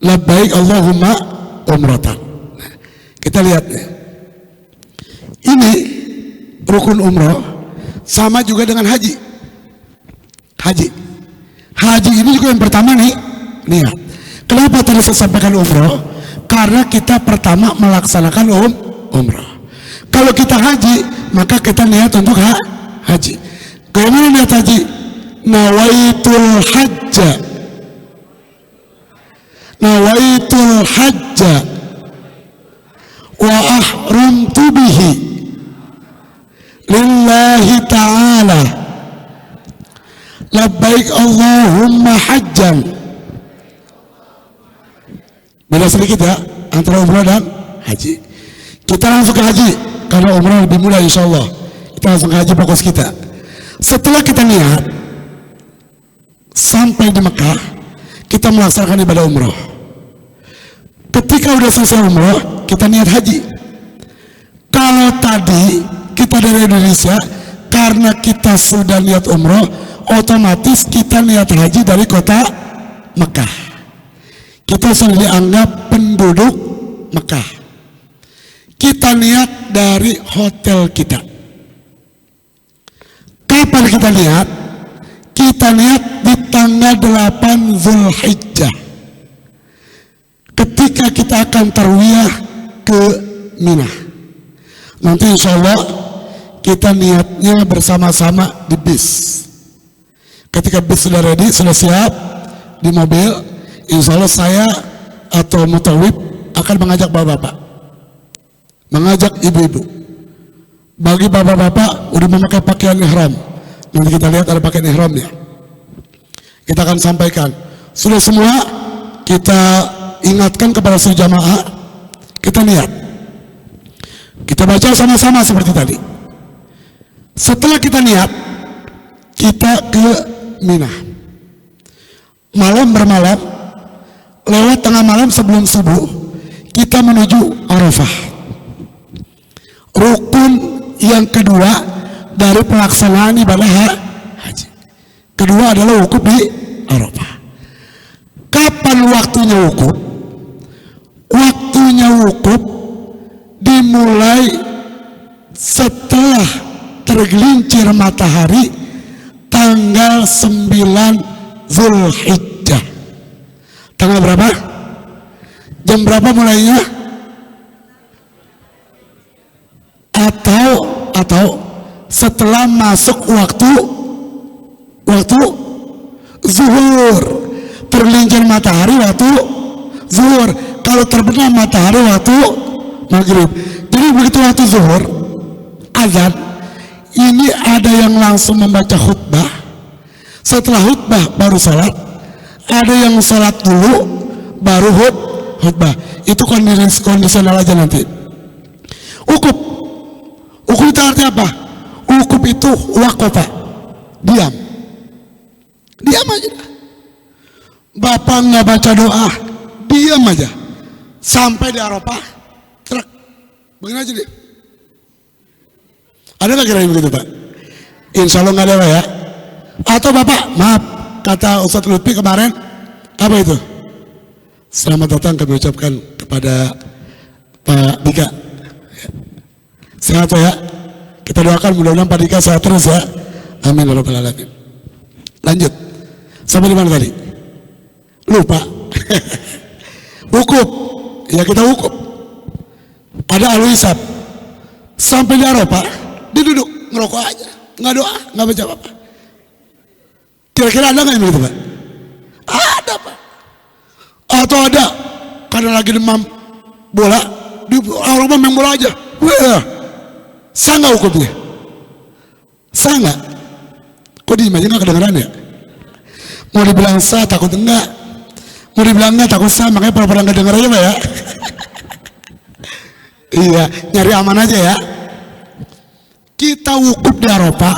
Labbaik Allahumma umratan. Nah, kita lihat ya. Ini rukun umroh sama juga dengan haji. Haji ini juga yang pertama nih, niat. Kenapa tadi saya sampaikan umroh? Karena kita pertama melaksanakan umroh. Kalau kita haji, maka kita niat untuk haji. Bagaimana niat haji? Nawaitul hajja. Nawaitul hajja wa ahramtu bihi lillahi ta'ala. Labbaik Allahumma hajjan. Beda sedikit ya antara umrah dan haji. Kita langsung ke haji karena umrah lebih mudah insyaallah. Kita langsung ke haji, fokus kita. Setelah kita niat sampai di Mekah, kita melaksanakan ibadah umrah. Ketika udah selesai umroh, kita niat haji. Kalau tadi kita dari Indonesia, karena kita sudah niat umroh, otomatis kita niat haji dari kota Mekah. Kita sudah dianggap penduduk Mekah. Kita niat dari hotel kita. Kapan kita niat? Kita niat di tanggal 8 Zulhijjah. Ketika kita akan tarwiyah ke Mina. Nanti insya Allah kita niatnya bersama-sama di bis. Ketika bis sudah ready, sudah siap di mobil, insya Allah saya atau mutawib akan mengajak bapak-bapak, mengajak ibu-ibu. Bagi bapak-bapak udah memakai pakaian ihram, nanti kita lihat ada pakaian ihramnya. Kita akan sampaikan. Sudah semua kita ingatkan kepada seluruh jamaah, kita niat. Kita baca sama-sama seperti tadi. Setelah kita niat, kita ke Mina. Malam bermalam, lewat tengah malam sebelum subuh, kita menuju Arafah. Rukun yang kedua dari pelaksanaan ibadah haji. Kedua adalah wukuf di Arafah. Kapan waktunya wukuf? Waktunya wukuf dimulai setelah tergelincir matahari tanggal 9 Zulhijjah. Tanggal berapa? Jam berapa mulainya? Atau setelah masuk waktu zuhur. Tergelincir matahari waktu zuhur. Kalau terbenam matahari waktu maghrib. Jadi begitu waktu zuhur azan, ini ada yang langsung membaca khutbah. Setelah khutbah baru sholat. Ada yang sholat dulu baru khutbah. Itu kondisional aja nanti. Ukuf itu artinya apa? Ukuf itu waqafa, diam aja. Bapak nggak baca doa, diam aja sampai di Arafah, truk, begini aja deh. Ada nggak kira-kira begitu Pak? Insya Allah nggak ada ya. Atau Bapak, maaf, kata Ustadz Lutfi kemarin, apa itu? Selamat datang kami ucapkan kepada Pak Dika. Sehat ya. Kita doakan mudah-mudahan Pak Dika sehat terus ya. Amin ya rabbal alamin. Lanjut. Sampai di mana tadi? Lupa. Wukuf. Ya kita wukuf. Ada ahlu hisab. Sampai di Arafah, dia duduk ngerokok aja, nggak doa, nggak baca apa-apa. Kira-kira ada nggak yang begitu Pak? Ada Pak. Atau ada karena lagi demam bola, di Arafah main bola aja. Wah, sah nggak wukufnya? Sah nggak? Kok diem aja nggak kedengeran ya? Mau dibilang sah takut enggak, mau dibilang enggak takut sah, makanya pura-pura nggak denger aja Pak ya. Iya, nyari aman aja ya. Kita wukuf di Arafah,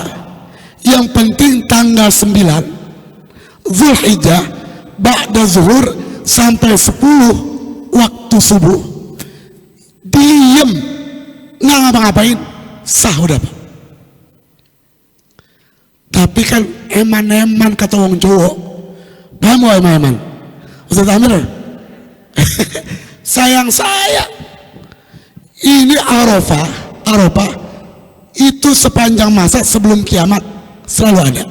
yang penting tanggal 9 Zulhijjah ba'da zuhur sampai 10 waktu subuh, diem, nggak ngapa-ngapain, sah udah Pak. Tapi kan eman-eman kata wong cowok, paham gak eman-eman? Ustaz Amir, sayang ini Arafah itu sepanjang masa sebelum kiamat selalu ada.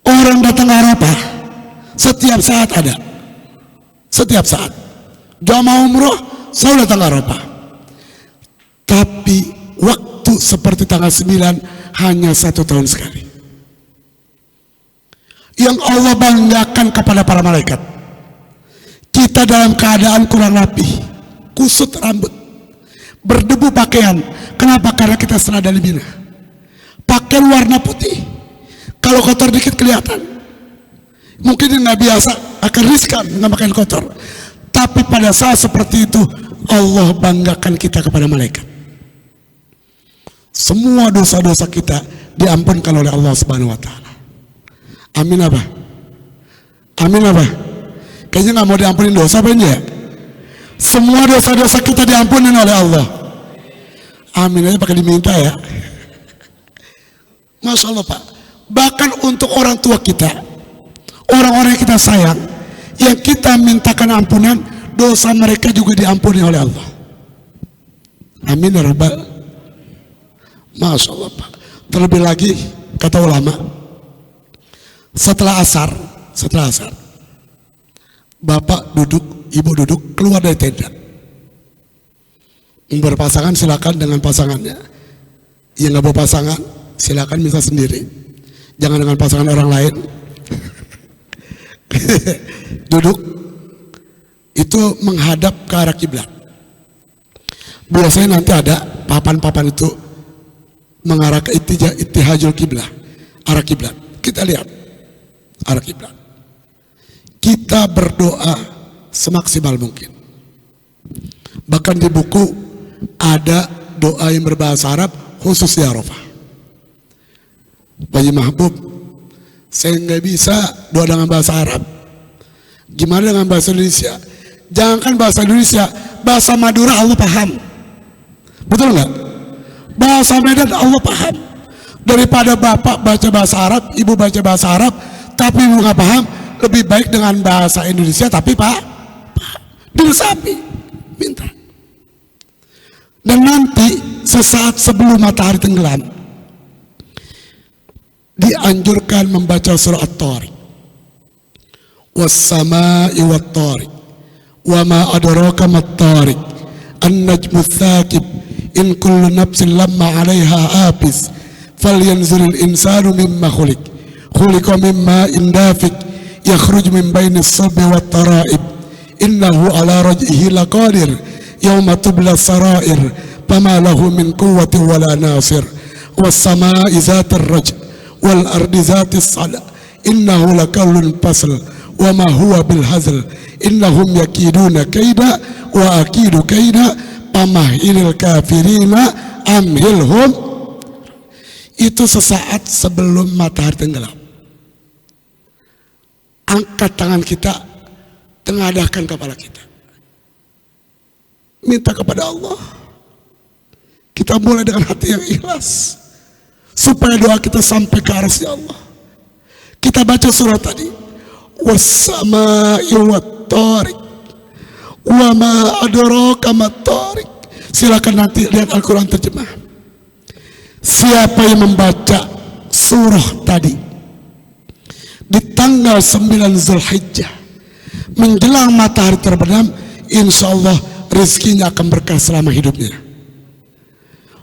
Orang datang ke Arafah setiap saat ada, setiap saat. Jamaah umroh selalu datang ke Arafah. Tapi waktu seperti tanggal 9 hanya 1 tahun sekali. Yang Allah banggakan kepada para malaikat. Kita dalam keadaan kurang rapi, kusut rambut, berdebu pakaian. Kenapa? Karena kita senada di Mina. Pakaian warna putih, kalau kotor dikit kelihatan. Mungkin nggak biasa, akan riskan dengan pakaian kotor. Tapi pada saat seperti itu, Allah banggakan kita kepada malaikat. Semua dosa-dosa kita diampunkan oleh Allah Subhanahu wa Ta'ala. Amin apa? Amin apa? Kayaknya nggak mau diampunin dosa apa ya? Semua dosa-dosa kita diampunin oleh Allah. Amin aja pakai diminta ya. Masya Allah Pak. Bahkan untuk orang tua kita, orang-orang yang kita sayang, yang kita mintakan ampunan, dosa mereka juga diampuni oleh Allah. Amin ya Rabbal. Masya Allah Pak. Terlebih lagi kata ulama, setelah asar, bapak duduk, ibu duduk, keluar dari tenda. Yang berpasangan silakan dengan pasangannya. Yang nggak berpasangan silakan bisa sendiri. Jangan dengan pasangan orang lain. Duduk itu menghadap ke arah kiblat. Biasanya nanti ada papan-papan itu mengarah ke ittihajul kiblah, arah kiblat. Kita lihat arah kiblat. Kita berdoa semaksimal mungkin. Bahkan di buku ada doa yang berbahasa Arab khusus di Arafah. Pak Mahbub, saya nggak bisa doa dengan bahasa Arab. Gimana dengan bahasa Indonesia? Jangankan bahasa Indonesia, bahasa Madura Allah paham. Betul nggak? Bahasa Medan Allah paham. Daripada bapak baca bahasa Arab, ibu baca bahasa Arab, tapi ibu nggak paham, lebih baik dengan bahasa Indonesia tapi Pak diresapi, minta. Dan nanti sesaat sebelum matahari tenggelam dianjurkan membaca surah At-Tariq. Was-samaa'i wat-tariq wa ma adraka mat-tariq an-najmu ats-tsaqib in kullu nafsin lamma 'alaiha hafiz falyanzuril insanu mimma khuliqa mimma indafik yakhruj min bainis sulbi wat tara'ib innahu ala raj'ihi laqadir yawma tubla sarair fama lahu min quwwati wala nasir was samaa'i zatir raj' wal ardi zatis sada innahu laqawlun fasl wa ma huwa bil hazl innahum yakiduna kaida wa akidu kaida pamahilil kafirina amhilhum. Itu sesaat sebelum matahari tenggelam. Angkat tangan kita, tengadahkan kepala kita, minta kepada Allah. Kita mulai dengan hati yang ikhlas supaya doa kita sampai ke arasy Allah. Kita baca surat tadi, was-samaa'i wat-tariq wa ma adraka mat-tariq. Silakan nanti lihat Al-Quran terjemah. Siapa yang membaca surah tadi di tanggal 9 Zulhijjah menjelang matahari terbenam, insya Allah rezekinya akan berkah selama hidupnya.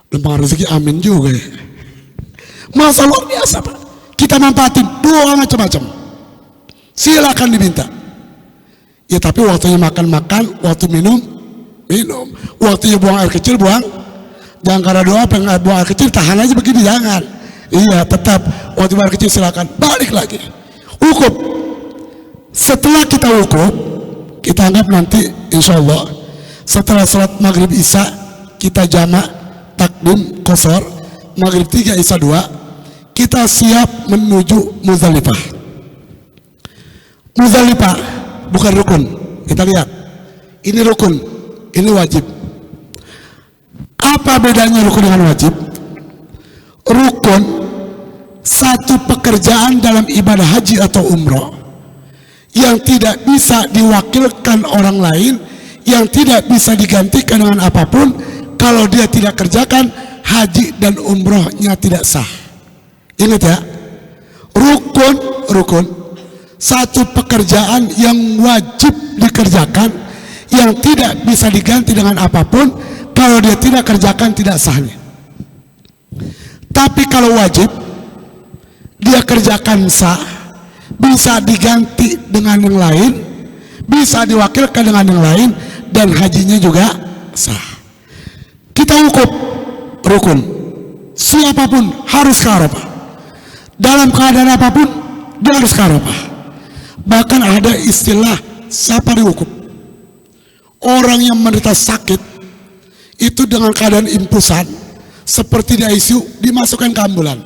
Lempang rezeki amin juga ya. Masa luar biasa Pak. Kita manfaatin doa macam-macam. Silakan diminta. Ya tapi waktunya makan-makan, waktu minum, waktunya buang air kecil, buang. Jangan karena doa pengen buang air kecil tahan aja begini, jangan. Iya tetap waktu buang air kecil silakan. Balik lagi. Wukuf. Setelah kita wukuf, kita anggap nanti insya Allah setelah salat maghrib isya kita jamak takdim qashar, maghrib 3 isya 2, kita siap menuju Muzdalifah. Muzdalifah bukan rukun. Kita lihat. Ini rukun, ini wajib. Apa bedanya rukun dengan wajib? Rukun satu pekerjaan dalam ibadah haji atau umroh yang tidak bisa diwakilkan orang lain, yang tidak bisa digantikan dengan apapun. Kalau dia tidak kerjakan, haji dan umrohnya tidak sah. Ingat ya, rukun satu pekerjaan yang wajib dikerjakan, yang tidak bisa diganti dengan apapun. Kalau dia tidak kerjakan, tidak sahnya. Tapi kalau wajib dia kerjakan, sah, bisa diganti dengan yang lain, bisa diwakilkan dengan yang lain, dan hajinya juga sah. Kita wukuf rukun, siapapun harus ke Arafah. Dalam keadaan apapun dia harus ke Arafah. Bahkan ada istilah safari wukuf. Orang yang menderita sakit itu dengan keadaan impusan seperti di ICU dimasukkan ke ambulan.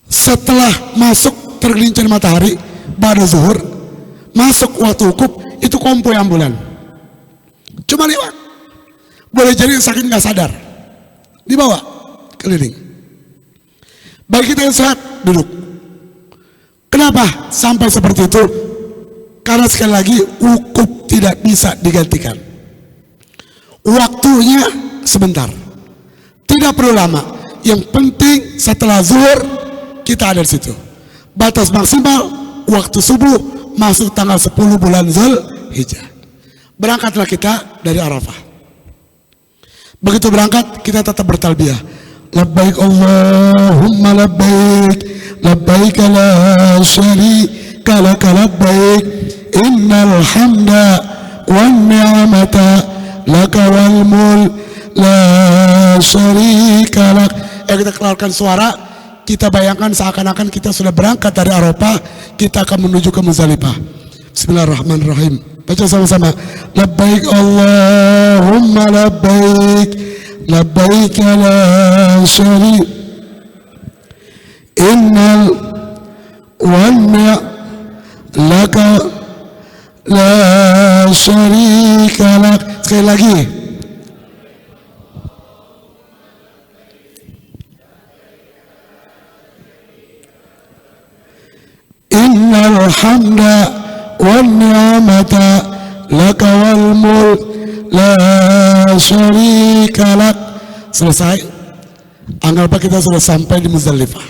Setelah masuk tergelincir matahari pada zuhur, masuk waktu wukuf itu konvoy ambulan, cuma lewat, boleh jadi sakit nggak sadar, dibawa keliling. Bagi kita yang sehat duduk. Kenapa sampai seperti itu? Karena sekali lagi wukuf tidak bisa digantikan. Waktunya sebentar, tidak perlu lama. Yang penting setelah zuhur kita ada di situ. Batas maksimal waktu subuh masuk tanggal 10 bulan Zulhijjah. Berangkatlah kita dari Arafah. Begitu berangkat kita tetap bertalbiyah. Labbaik Allahumma labbaik, labbaik la syarika lak labbaik, innal hamda wan ni'mata laka wal mulk la syarika lak. Kita keluarkan suara, kita bayangkan seakan-akan kita sudah berangkat dari Arafah, kita akan menuju ke Muzdalifah. Bismillahirrahmanirrahim. Baca sama-sama. Labbaik Allahumma labbaik, labbaik la syarika innal wanna laka la syarika lak. Sekali lagi. Innal hamda wan ni'mata laka wal mulk la syarika lak. Selesai. Anggaplah kita sudah sampai di Muzdalifah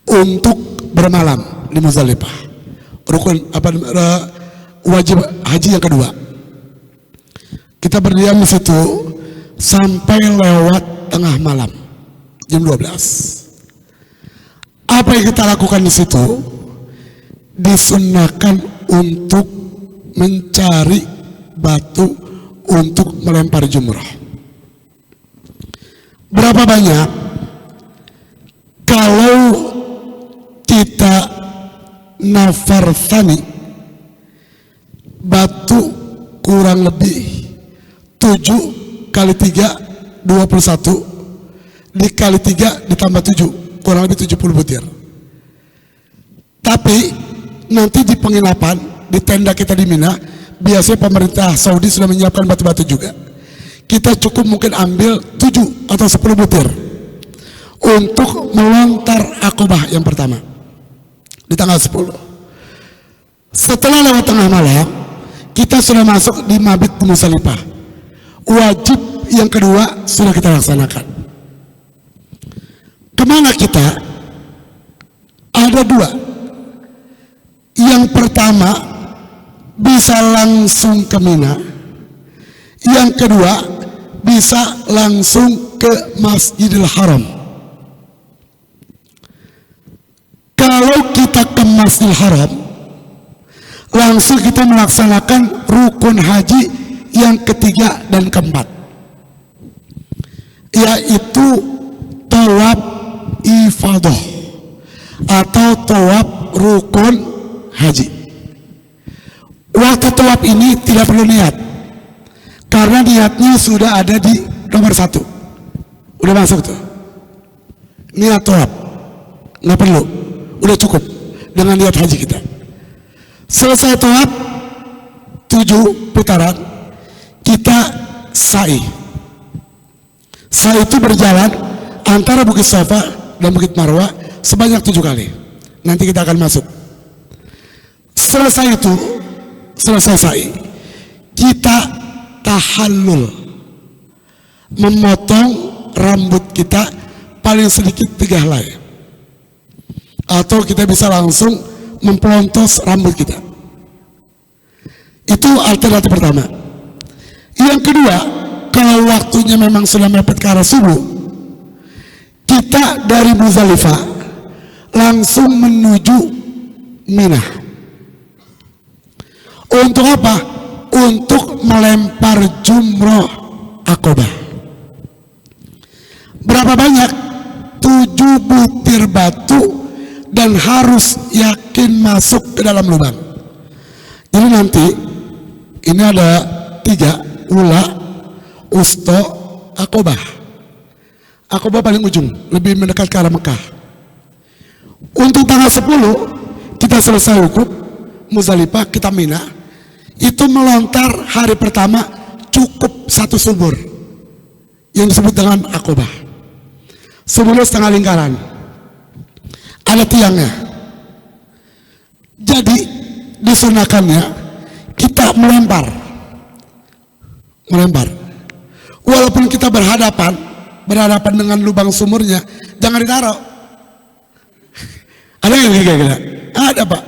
untuk bermalam di Muzdalifah. Rukun wajib haji yang kedua. Kita berdiam di situ sampai lewat tengah malam jam 12. Apa yang kita lakukan di situ? Disunnahkan untuk mencari batu untuk melempar jumrah. Berapa banyak? Kalau kita nafar tsani, batu kurang lebih 7 kali 3 21 dikali 3 ditambah 7 kurang lebih 70 butir. Tapi nanti di penginapan, di tenda kita di Mina, biasanya pemerintah Saudi sudah menyiapkan batu-batu juga. Kita cukup mungkin ambil 7 atau 10 butir untuk melontar Aqobah yang pertama di tanggal 10. Setelah lewat tengah malam, kita sudah masuk di mabit Muzdalifah. Wajib yang kedua sudah kita laksanakan. Kemana kita? Ada dua. Yang pertama bisa langsung ke Mina. Yang kedua bisa langsung ke Masjidil Haram. Kalau kita ke Masjidil Haram, langsung kita melaksanakan rukun haji yang ketiga dan keempat, yaitu tawaf ifadah atau tawaf rukun haji. Waktu tawaf ini tidak perlu niat, karena niatnya sudah ada di nomor 1, udah masuk tuh niat tawaf, nggak perlu, udah cukup dengan niat haji kita. Selesai tawaf 7 putaran, kita sa'i. Sa'i itu berjalan antara Bukit Safa dan Bukit Marwah sebanyak 7 kali. Nanti kita akan masuk. Selesai itu, selesai sa'i, kita tahallul, memotong rambut kita paling sedikit 3 helai, atau kita bisa langsung mempelontos rambut kita. Itu alternatif pertama. Yang kedua, kalau waktunya memang sudah mepet ke arah subuh, kita dari Muzdalifah langsung menuju Mina. Untuk apa? Untuk melempar jumroh Aqobah. Berapa banyak? 7 butir batu, dan harus yakin masuk ke dalam lubang. Jadi nanti ini ada 3, ula, usto, Aqobah. Aqobah paling ujung, lebih mendekat ke arah Mekah. Untuk tanggal 10 kita selesai wukuf, Muzdalifah, kita Mina, itu melontar hari pertama cukup satu sumur yang disebut dengan Aqobah. Sumurnya setengah lingkaran, ada tiangnya. Jadi disunahkannya kita melempar. Walaupun kita berhadapan dengan lubang sumurnya, jangan ditaruh. Ada yang gila? Ada Pak,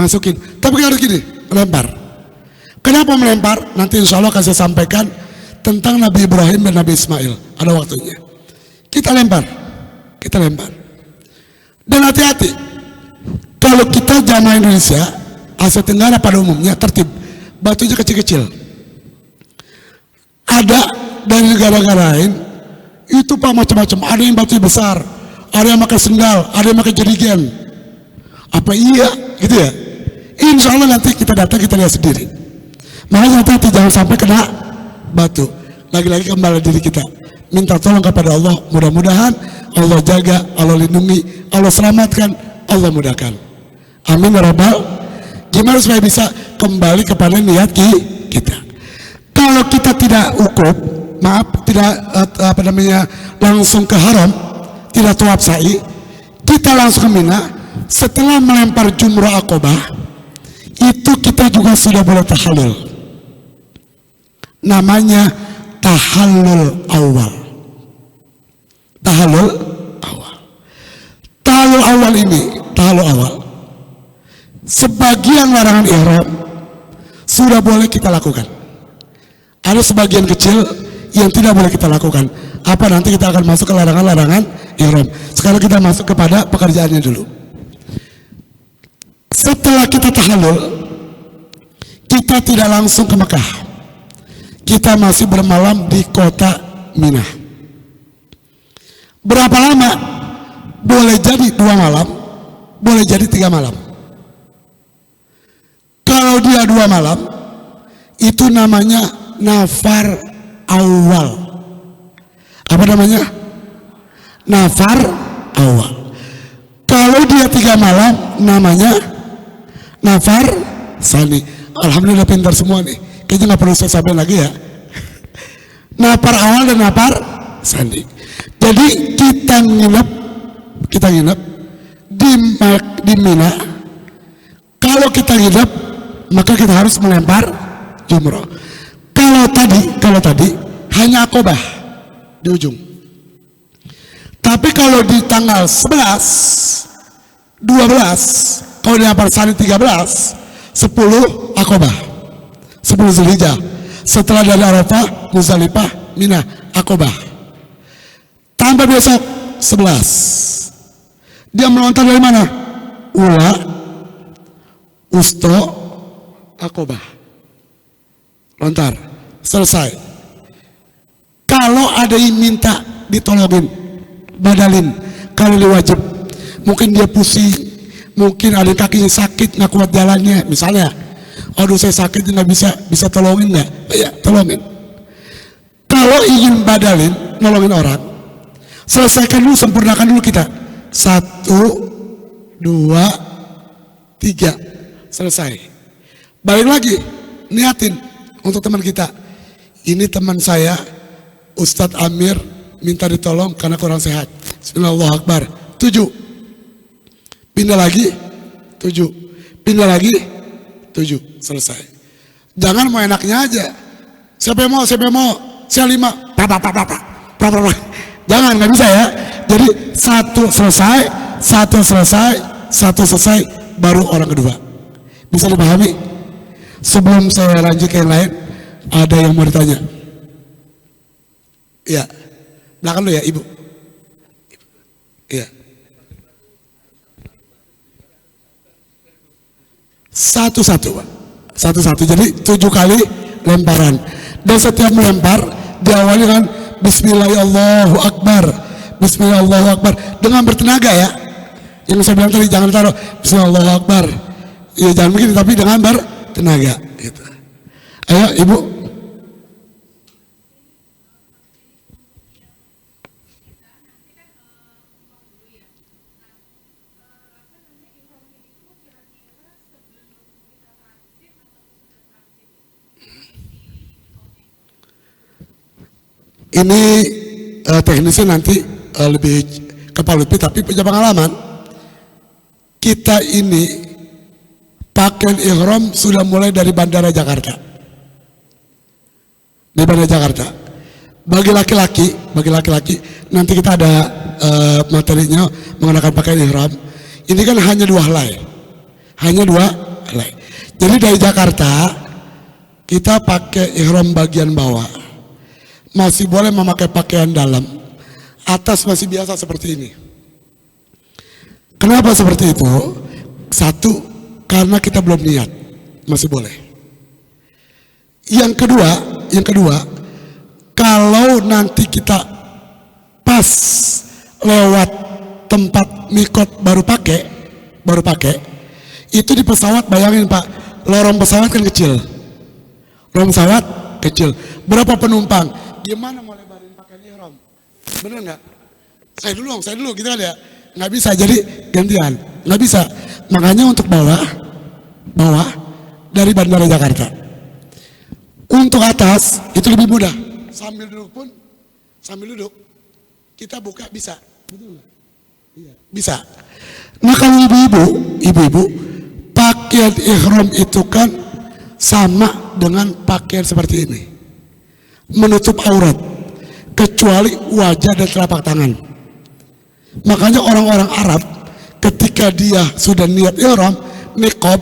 masukin. Tapi harus gini, melempar. Kenapa melempar? Nanti insya Allah akan saya sampaikan tentang Nabi Ibrahim dan Nabi Ismail. Ada waktunya. Kita lempar. Dan hati-hati, kalau kita jamaah Indonesia, Asia Tenggara pada umumnya tertib, batunya kecil-kecil. Ada dari negara-negara lain, itu Pak macam-macam. Ada yang batunya besar, ada yang pakai sendal, ada yang pakai jerigen. Apa iya gitu ya? Insya Allah nanti kita datang, kita lihat sendiri. Makanya hati-hati, jangan sampai kena batu. Lagi-lagi kembali diri kita, minta tolong kepada Allah. Mudah-mudahan Allah jaga, Allah lindungi, Allah selamatkan, Allah mudahkan. Amin ya rabbal. Gimana supaya bisa kembali kepada niat kita? Kalau kita tidak tidak langsung ke haram, tidak tawaf sa'i, kita langsung ke Mina. Setelah melempar jumrah Aqobah, itu kita juga sudah boleh tahallul. Namanya tahallul awal. Tahallul awal. Sebagian larangan ihram sudah boleh kita lakukan. Ada sebagian kecil yang tidak boleh kita lakukan. Apa, nanti kita akan masuk ke larangan-larangan ihram. Sekarang kita masuk kepada pekerjaannya dulu. Setelah kita tahallul, kita tidak langsung ke Mekah. Kita masih bermalam di kota Mina. Berapa lama? Boleh jadi 2 malam, boleh jadi 3 malam. Kalau dia 2 malam, itu namanya nafar awal. Apa namanya? Nafar awal. Kalau dia 3 malam, namanya nafar sani. Alhamdulillah pintar semua nih. Kayaknya nggak perlu saya sampaikan lagi ya. Nafar awal dan nafar sani. Jadi kita nginep di Mina. Kalau kita nginep, maka kita harus melempar jumrah. Kalau tadi hanya Aqobah di ujung. Tapi kalau di tanggal 11, 12, kalau di nafar sani 13, 10 Aqobah, 10 Zulhijjah. Setelah dari Arafah, Muzdalifah, Mina, Aqobah. Tambah besok 11. Dia melontar dari mana? Ula, Usto, Aqobah. Lontar, selesai. Kalau ada yang minta ditolongin, badalin, kalau dia wajib. Mungkin dia pusing, mungkin ada kakinya sakit, nggak kuat jalannya, misalnya. Aduh saya sakit, nggak bisa tolongin nggak? Ya tolongin. Kalau ingin badalin, nolongin orang, selesaikan dulu, sempurnakan dulu kita. 1, 2, 3, selesai. Balik lagi, niatin untuk teman kita. Ini teman saya, Ustadz Amir, minta ditolong karena kurang sehat. Bismillahirrahmanirrahim. 7. Pindah lagi, 7. Pindah lagi, 7. Selesai. Jangan mau enaknya aja. Siapa yang mau? Saya 5. Jangan, nggak bisa ya. Jadi 1 selesai, baru orang kedua. Bisa dipahami? Sebelum saya lanjut ke yang lain, ada yang mau ditanya? Iya. Belakang lu ya, Ibu. Iya. 1-1, Pak. 1-1. Jadi 7 kali lemparan. Dan setiap melempar diawali dengan Bismillahirrahmanirrahim. Bismillahirrahmanirrahim. Dengan bertenaga ya. Yang saya bilang tadi, jangan taruh Bismillahirrahmanirrahim. Ya jangan begini, tapi dengan bertenaga. Gitu. Ayo Ibu. Ini teknisnya nanti lebih ke Pak Lutfi, tapi punya pengalaman. Kita ini pakaian ihram sudah mulai dari Bandara Jakarta. Di Bandara Jakarta. Bagi laki-laki nanti kita ada materinya mengenakan pakaian ihram. Ini kan hanya 2 helai. Jadi dari Jakarta kita pakai ihram bagian bawah. Masih boleh memakai pakaian dalam. Atas masih biasa seperti ini. Kenapa seperti itu? Satu, karena kita belum niat, masih boleh. Yang kedua, kalau nanti kita pas lewat tempat mikot baru pakai, itu di pesawat, bayangin Pak, lorong pesawat kan kecil. Berapa penumpang? Gimana mau lebarin pakaian ihram? Bener nggak? Saya dulu gitu kan ya. Nggak bisa, jadi gantian. Nggak bisa. Makanya untuk bawah dari Bandara Jakarta. Untuk atas itu lebih mudah. Sambil duduk kita buka bisa. Betul nggak? Iya. Bisa. Nah kalau ibu-ibu, pakaian ihram itu kan sama dengan pakaian seperti ini. Menutup aurat kecuali wajah dan telapak tangan. Makanya orang-orang Arab ketika dia sudah niat ihram, niqab,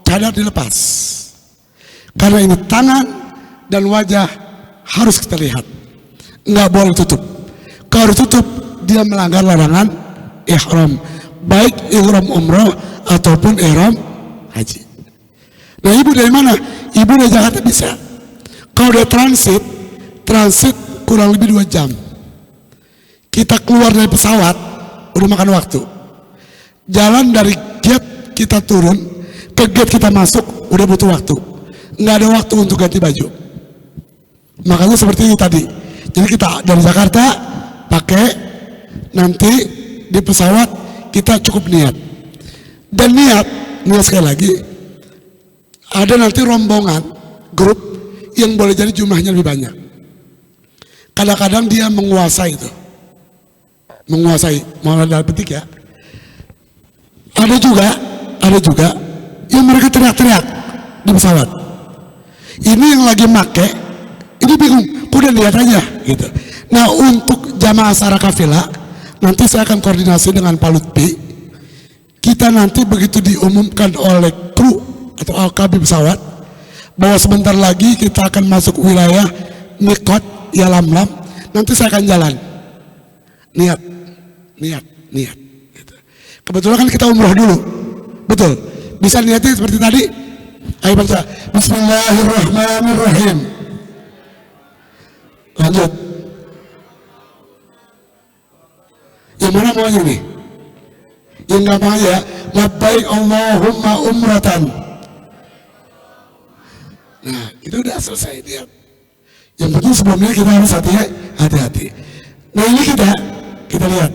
cadar dilepas. Karena ini tangan dan wajah harus kita lihat. Nggak boleh tutup. Kalau tutup, dia melanggar larangan ihram. Baik ihram umroh ataupun ihram haji. Nah ibu dari mana? Ibu dari Jakarta bisa. Kalau dia transit kurang lebih 2 jam. Kita keluar dari pesawat, udah makan waktu. Jalan dari gate kita turun, ke gate kita masuk, udah butuh waktu. Nggak ada waktu untuk ganti baju. Makanya seperti ini tadi. Jadi kita dari Jakarta pakai, nanti di pesawat kita cukup niat. Dan niat sekali lagi, ada nanti rombongan, grup yang boleh jadi jumlahnya lebih banyak. Kadang-kadang dia menguasai itu. Mau dalam petik ya. Ada juga yang mereka teriak-teriak di pesawat. Ini yang lagi make, ini bingung, udah lihat aja gitu. Nah untuk jamaah Sara Kafilah, nanti saya akan koordinasi dengan Pak Lutfi. Kita nanti begitu diumumkan oleh kru atau AKB pesawat bahwa sebentar lagi kita akan masuk wilayah mikot Yalamlam, nanti saya akan jalan. Niat. Gitu. Kebetulan kan kita umroh dulu, betul. Bisa niatnya seperti tadi. Ayo baca. Bismillahirrahmanirrahim. Lanjut. Yang mana maunya nih? Yang nggak mau ya. Labbaik Allahumma umratan. Nah itu udah selesai dia. Yang penting sebelumnya kita harus hati-hati. Nah ini kita lihat.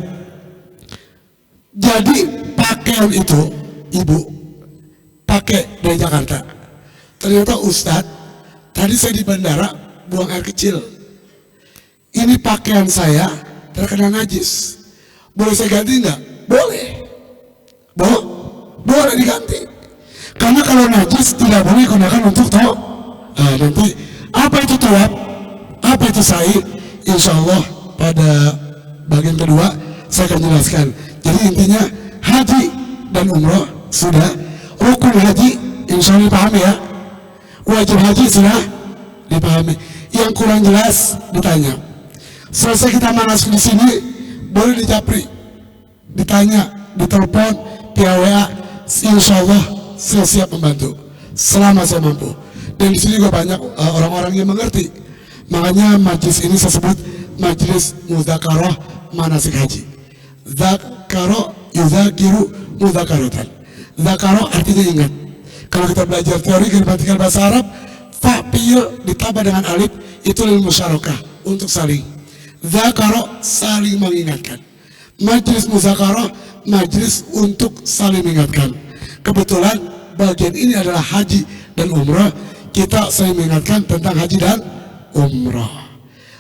Jadi pakaian itu ibu pakai dari Jakarta. Ternyata Ustadz, tadi saya di bandara buang air kecil. Ini pakaian saya terkena najis. Boleh saya ganti nggak? Boleh. Boleh diganti. Karena kalau najis tidak boleh digunakan untuk nanti apa itu tuap, apa itu sa'i, insya Allah pada bagian kedua saya akan jelaskan. Jadi intinya haji dan umroh sudah, rukun haji insya Allah dipahami ya, wajib haji sudah dipahami. Yang kurang jelas ditanya. Selesai kita manasik di sini, boleh dijapri, ditanya, ditelepon, via WA, insya Allah saya siap membantu selama saya mampu. Dan di sini juga banyak orang-orang yang mengerti. Makanya majlis ini saya sebut majlis mudzakarah manasik haji. Dzakaro yudzakiru mudzakaratan. Dzakaro artinya ingat. Kalau kita belajar teori gramatikal bahasa Arab, fa'il ditambah dengan alif itu lil musyarakah, untuk saling. Dzakaro saling mengingatkan. Majlis mudzakarah majlis untuk saling mengingatkan. Kebetulan bagian ini adalah haji dan umrah. Kita saling mengingatkan tentang haji dan umrah.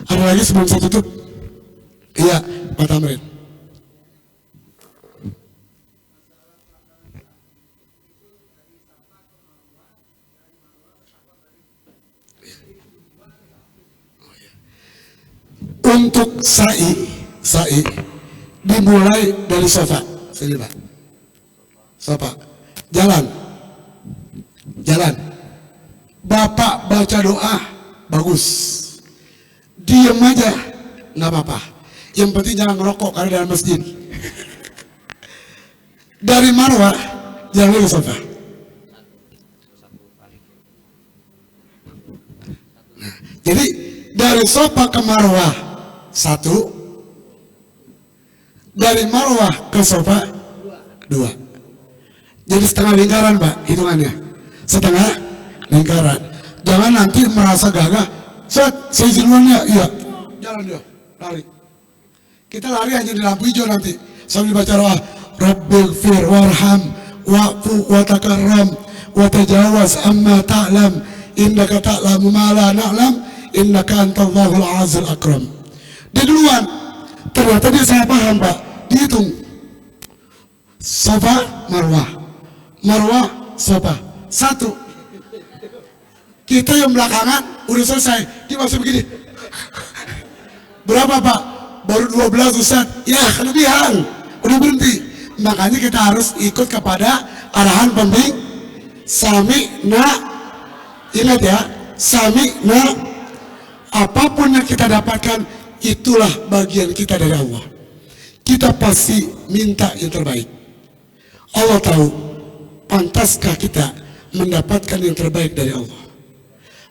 Ada lagi sebelum saya tutup? Iya, Pak Tamrin. Untuk sa'i dimulai dari sofa. Sini Pak. Sofa. Jalan. Bapak baca doa, bagus. Diam aja, nggak apa-apa. Yang penting jangan ngerokok karena dalam masjid. Dari marwah, jalan ke sofa. Nah, jadi dari sofa ke marwah 1, dari marwah ke sofa 2. Jadi setengah lingkaran Pak, hitungannya. Setengah lingkaran. Jangan nanti merasa gagah. Saya izin dulunya, iya. Jalan dia, lari. Kita lari hanya di lampu hijau nanti. Sambil baca doa, Rabbighfir warham wa'fu wa takarram wa tajawaz amma ta'lam innaka ta'lamu ma la na'lam innaka antallahul azizul akram. Dia duluan. Ternyata dia saya paham Pak. Dihitung. Sofa, marwah. Marwah, sofa. 1. Kita yang belakangan udah selesai. Dia masih begini. Berapa Pak? Baru 12 Ustaz. Ya kelebihan. Udah berhenti. Makanya kita harus ikut kepada arahan pembimbing. Sami'na. Ingat ya. Sami'na. Apapun yang kita dapatkan, itulah bagian kita dari Allah. Kita pasti minta yang terbaik. Allah tahu pantaskah kita mendapatkan yang terbaik dari Allah.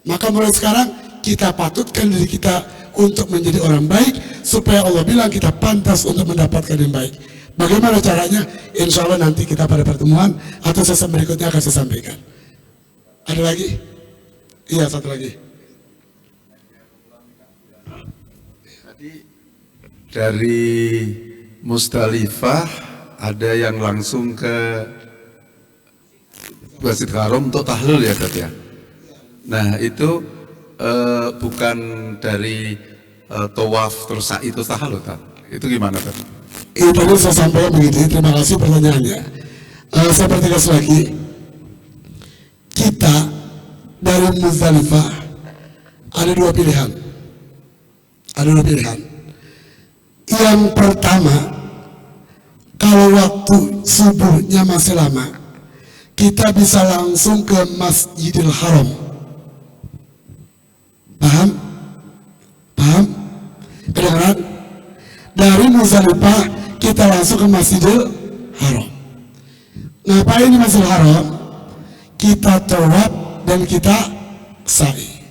Maka mulai sekarang kita patutkan diri kita untuk menjadi orang baik supaya Allah bilang kita pantas untuk mendapatkan yang baik. Bagaimana caranya? Insya Allah nanti kita pada pertemuan atau sesi berikutnya akan saya sampaikan. Ada lagi? Iya, satu lagi. Dari Musdalifah ada yang langsung ke Masjidil Haram untuk tahlul ya Dad ya. Nah itu bukan dari tawaf terus sa'i itu tahlul Dad. Itu gimana Dad? Itu tadi saya sampaikan begitu. Terima kasih pertanyaannya. Saya pertegas lagi. Kita dari Musdalifah ada 2 pilihan. Ada 2 pilihan. Yang pertama, kalau waktu subuhnya masih lama, kita bisa langsung ke Masjidil Haram. Paham? Paham? Kedengaran? Dari Musdalifah kita langsung ke Masjidil Haram. Ngapain di Masjidil Haram? Kita tawaf dan kita sa'i.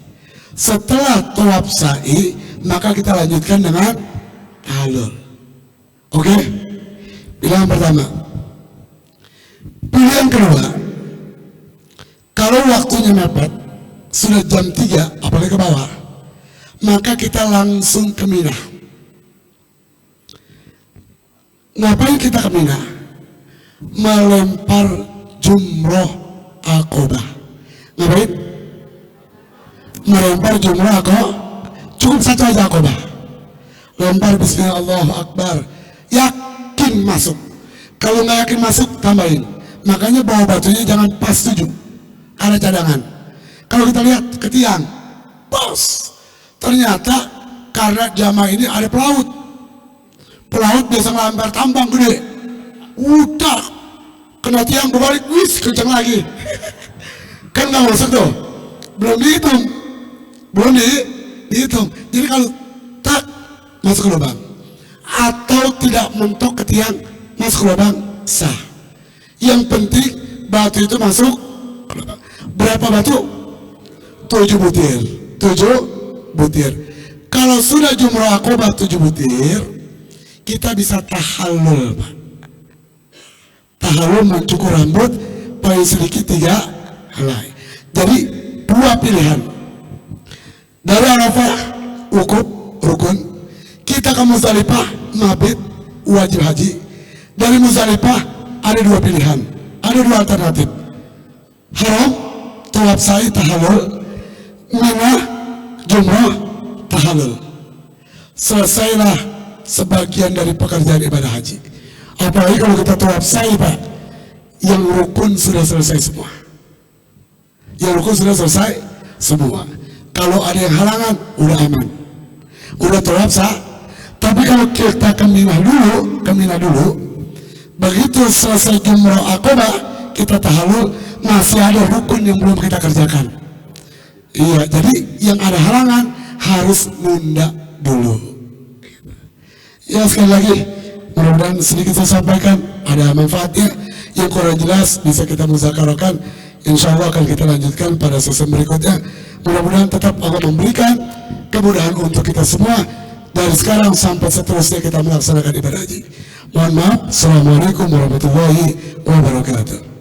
Setelah tawaf sa'i, maka kita lanjutkan dengan tahlul. Oke? Pilihan pertama. Pilihan kedua, kalau waktunya mepet, sudah jam 3, apalagi ke bawah, maka kita langsung ke Mina. Ngapain kita ke Mina? Melempar jumroh Aqobah. Ngapain? Melempar jumroh Aqobah. Cukup satu aja Aqobah. Lempar bismillah Allahu Akbar. Yakin masuk. Kalau nggak yakin masuk, tambahin. Makanya bawa batunya jangan pas 7. Ada cadangan. Kalau kita lihat ke tiang, bos. Ternyata karena jamaah ini ada pelaut. Pelaut biasa ngelambar tambang gede. Udah kena tiang berbalik, wis kencang lagi. Kan nggak masuk tuh. Belum dihitung. Dihitung. Jadi kalau tak masuk ke lubang atau tidak mentok ke tiang, masuk ke lubang, sah. Yang penting batu itu masuk ke lubang. Berapa batu? 7 butir. 7 butir. Kalau sudah jumroh Aqobah 7 butir, kita bisa tahallul Pak. Tahallul mencukur rambut paling sedikit 3 helai. Jadi 2 pilihan. Dari Arafah wukuf rukun, kita ke Musdalifah mabit wajib haji. Dari Musdalifah ada 2 pilihan, ada 2 alternatif. Haram tawaf sa'i tahallul, Mina jumrah tahallul. selesailah sebagian dari pekerjaan ibadah haji. Apalagi kalau kita tawaf sa'i, Pak, yang rukun sudah selesai semua. Yang rukun sudah selesai semua. Kalau ada yang halangan, udah aman, udah tawaf sah. Tapi kalau kita ke Mina dulu, begitu selesai jumroh Aqabah, kita tahallul, masih ada rukun yang belum kita kerjakan. Iya, jadi yang ada halangan harus nunda dulu. Ya, sekali lagi, mudah-mudahan sedikit saya sampaikan ada manfaatnya. Yang kurang jelas bisa kita muzakarakan. Insya Allah akan kita lanjutkan pada sesi berikutnya. Mudah-mudahan tetap Allah memberikan kemudahan untuk kita semua dari sekarang sampai seterusnya kita melaksanakan ibadah haji. Mohon maaf. Assalamualaikum warahmatullahi wabarakatuh.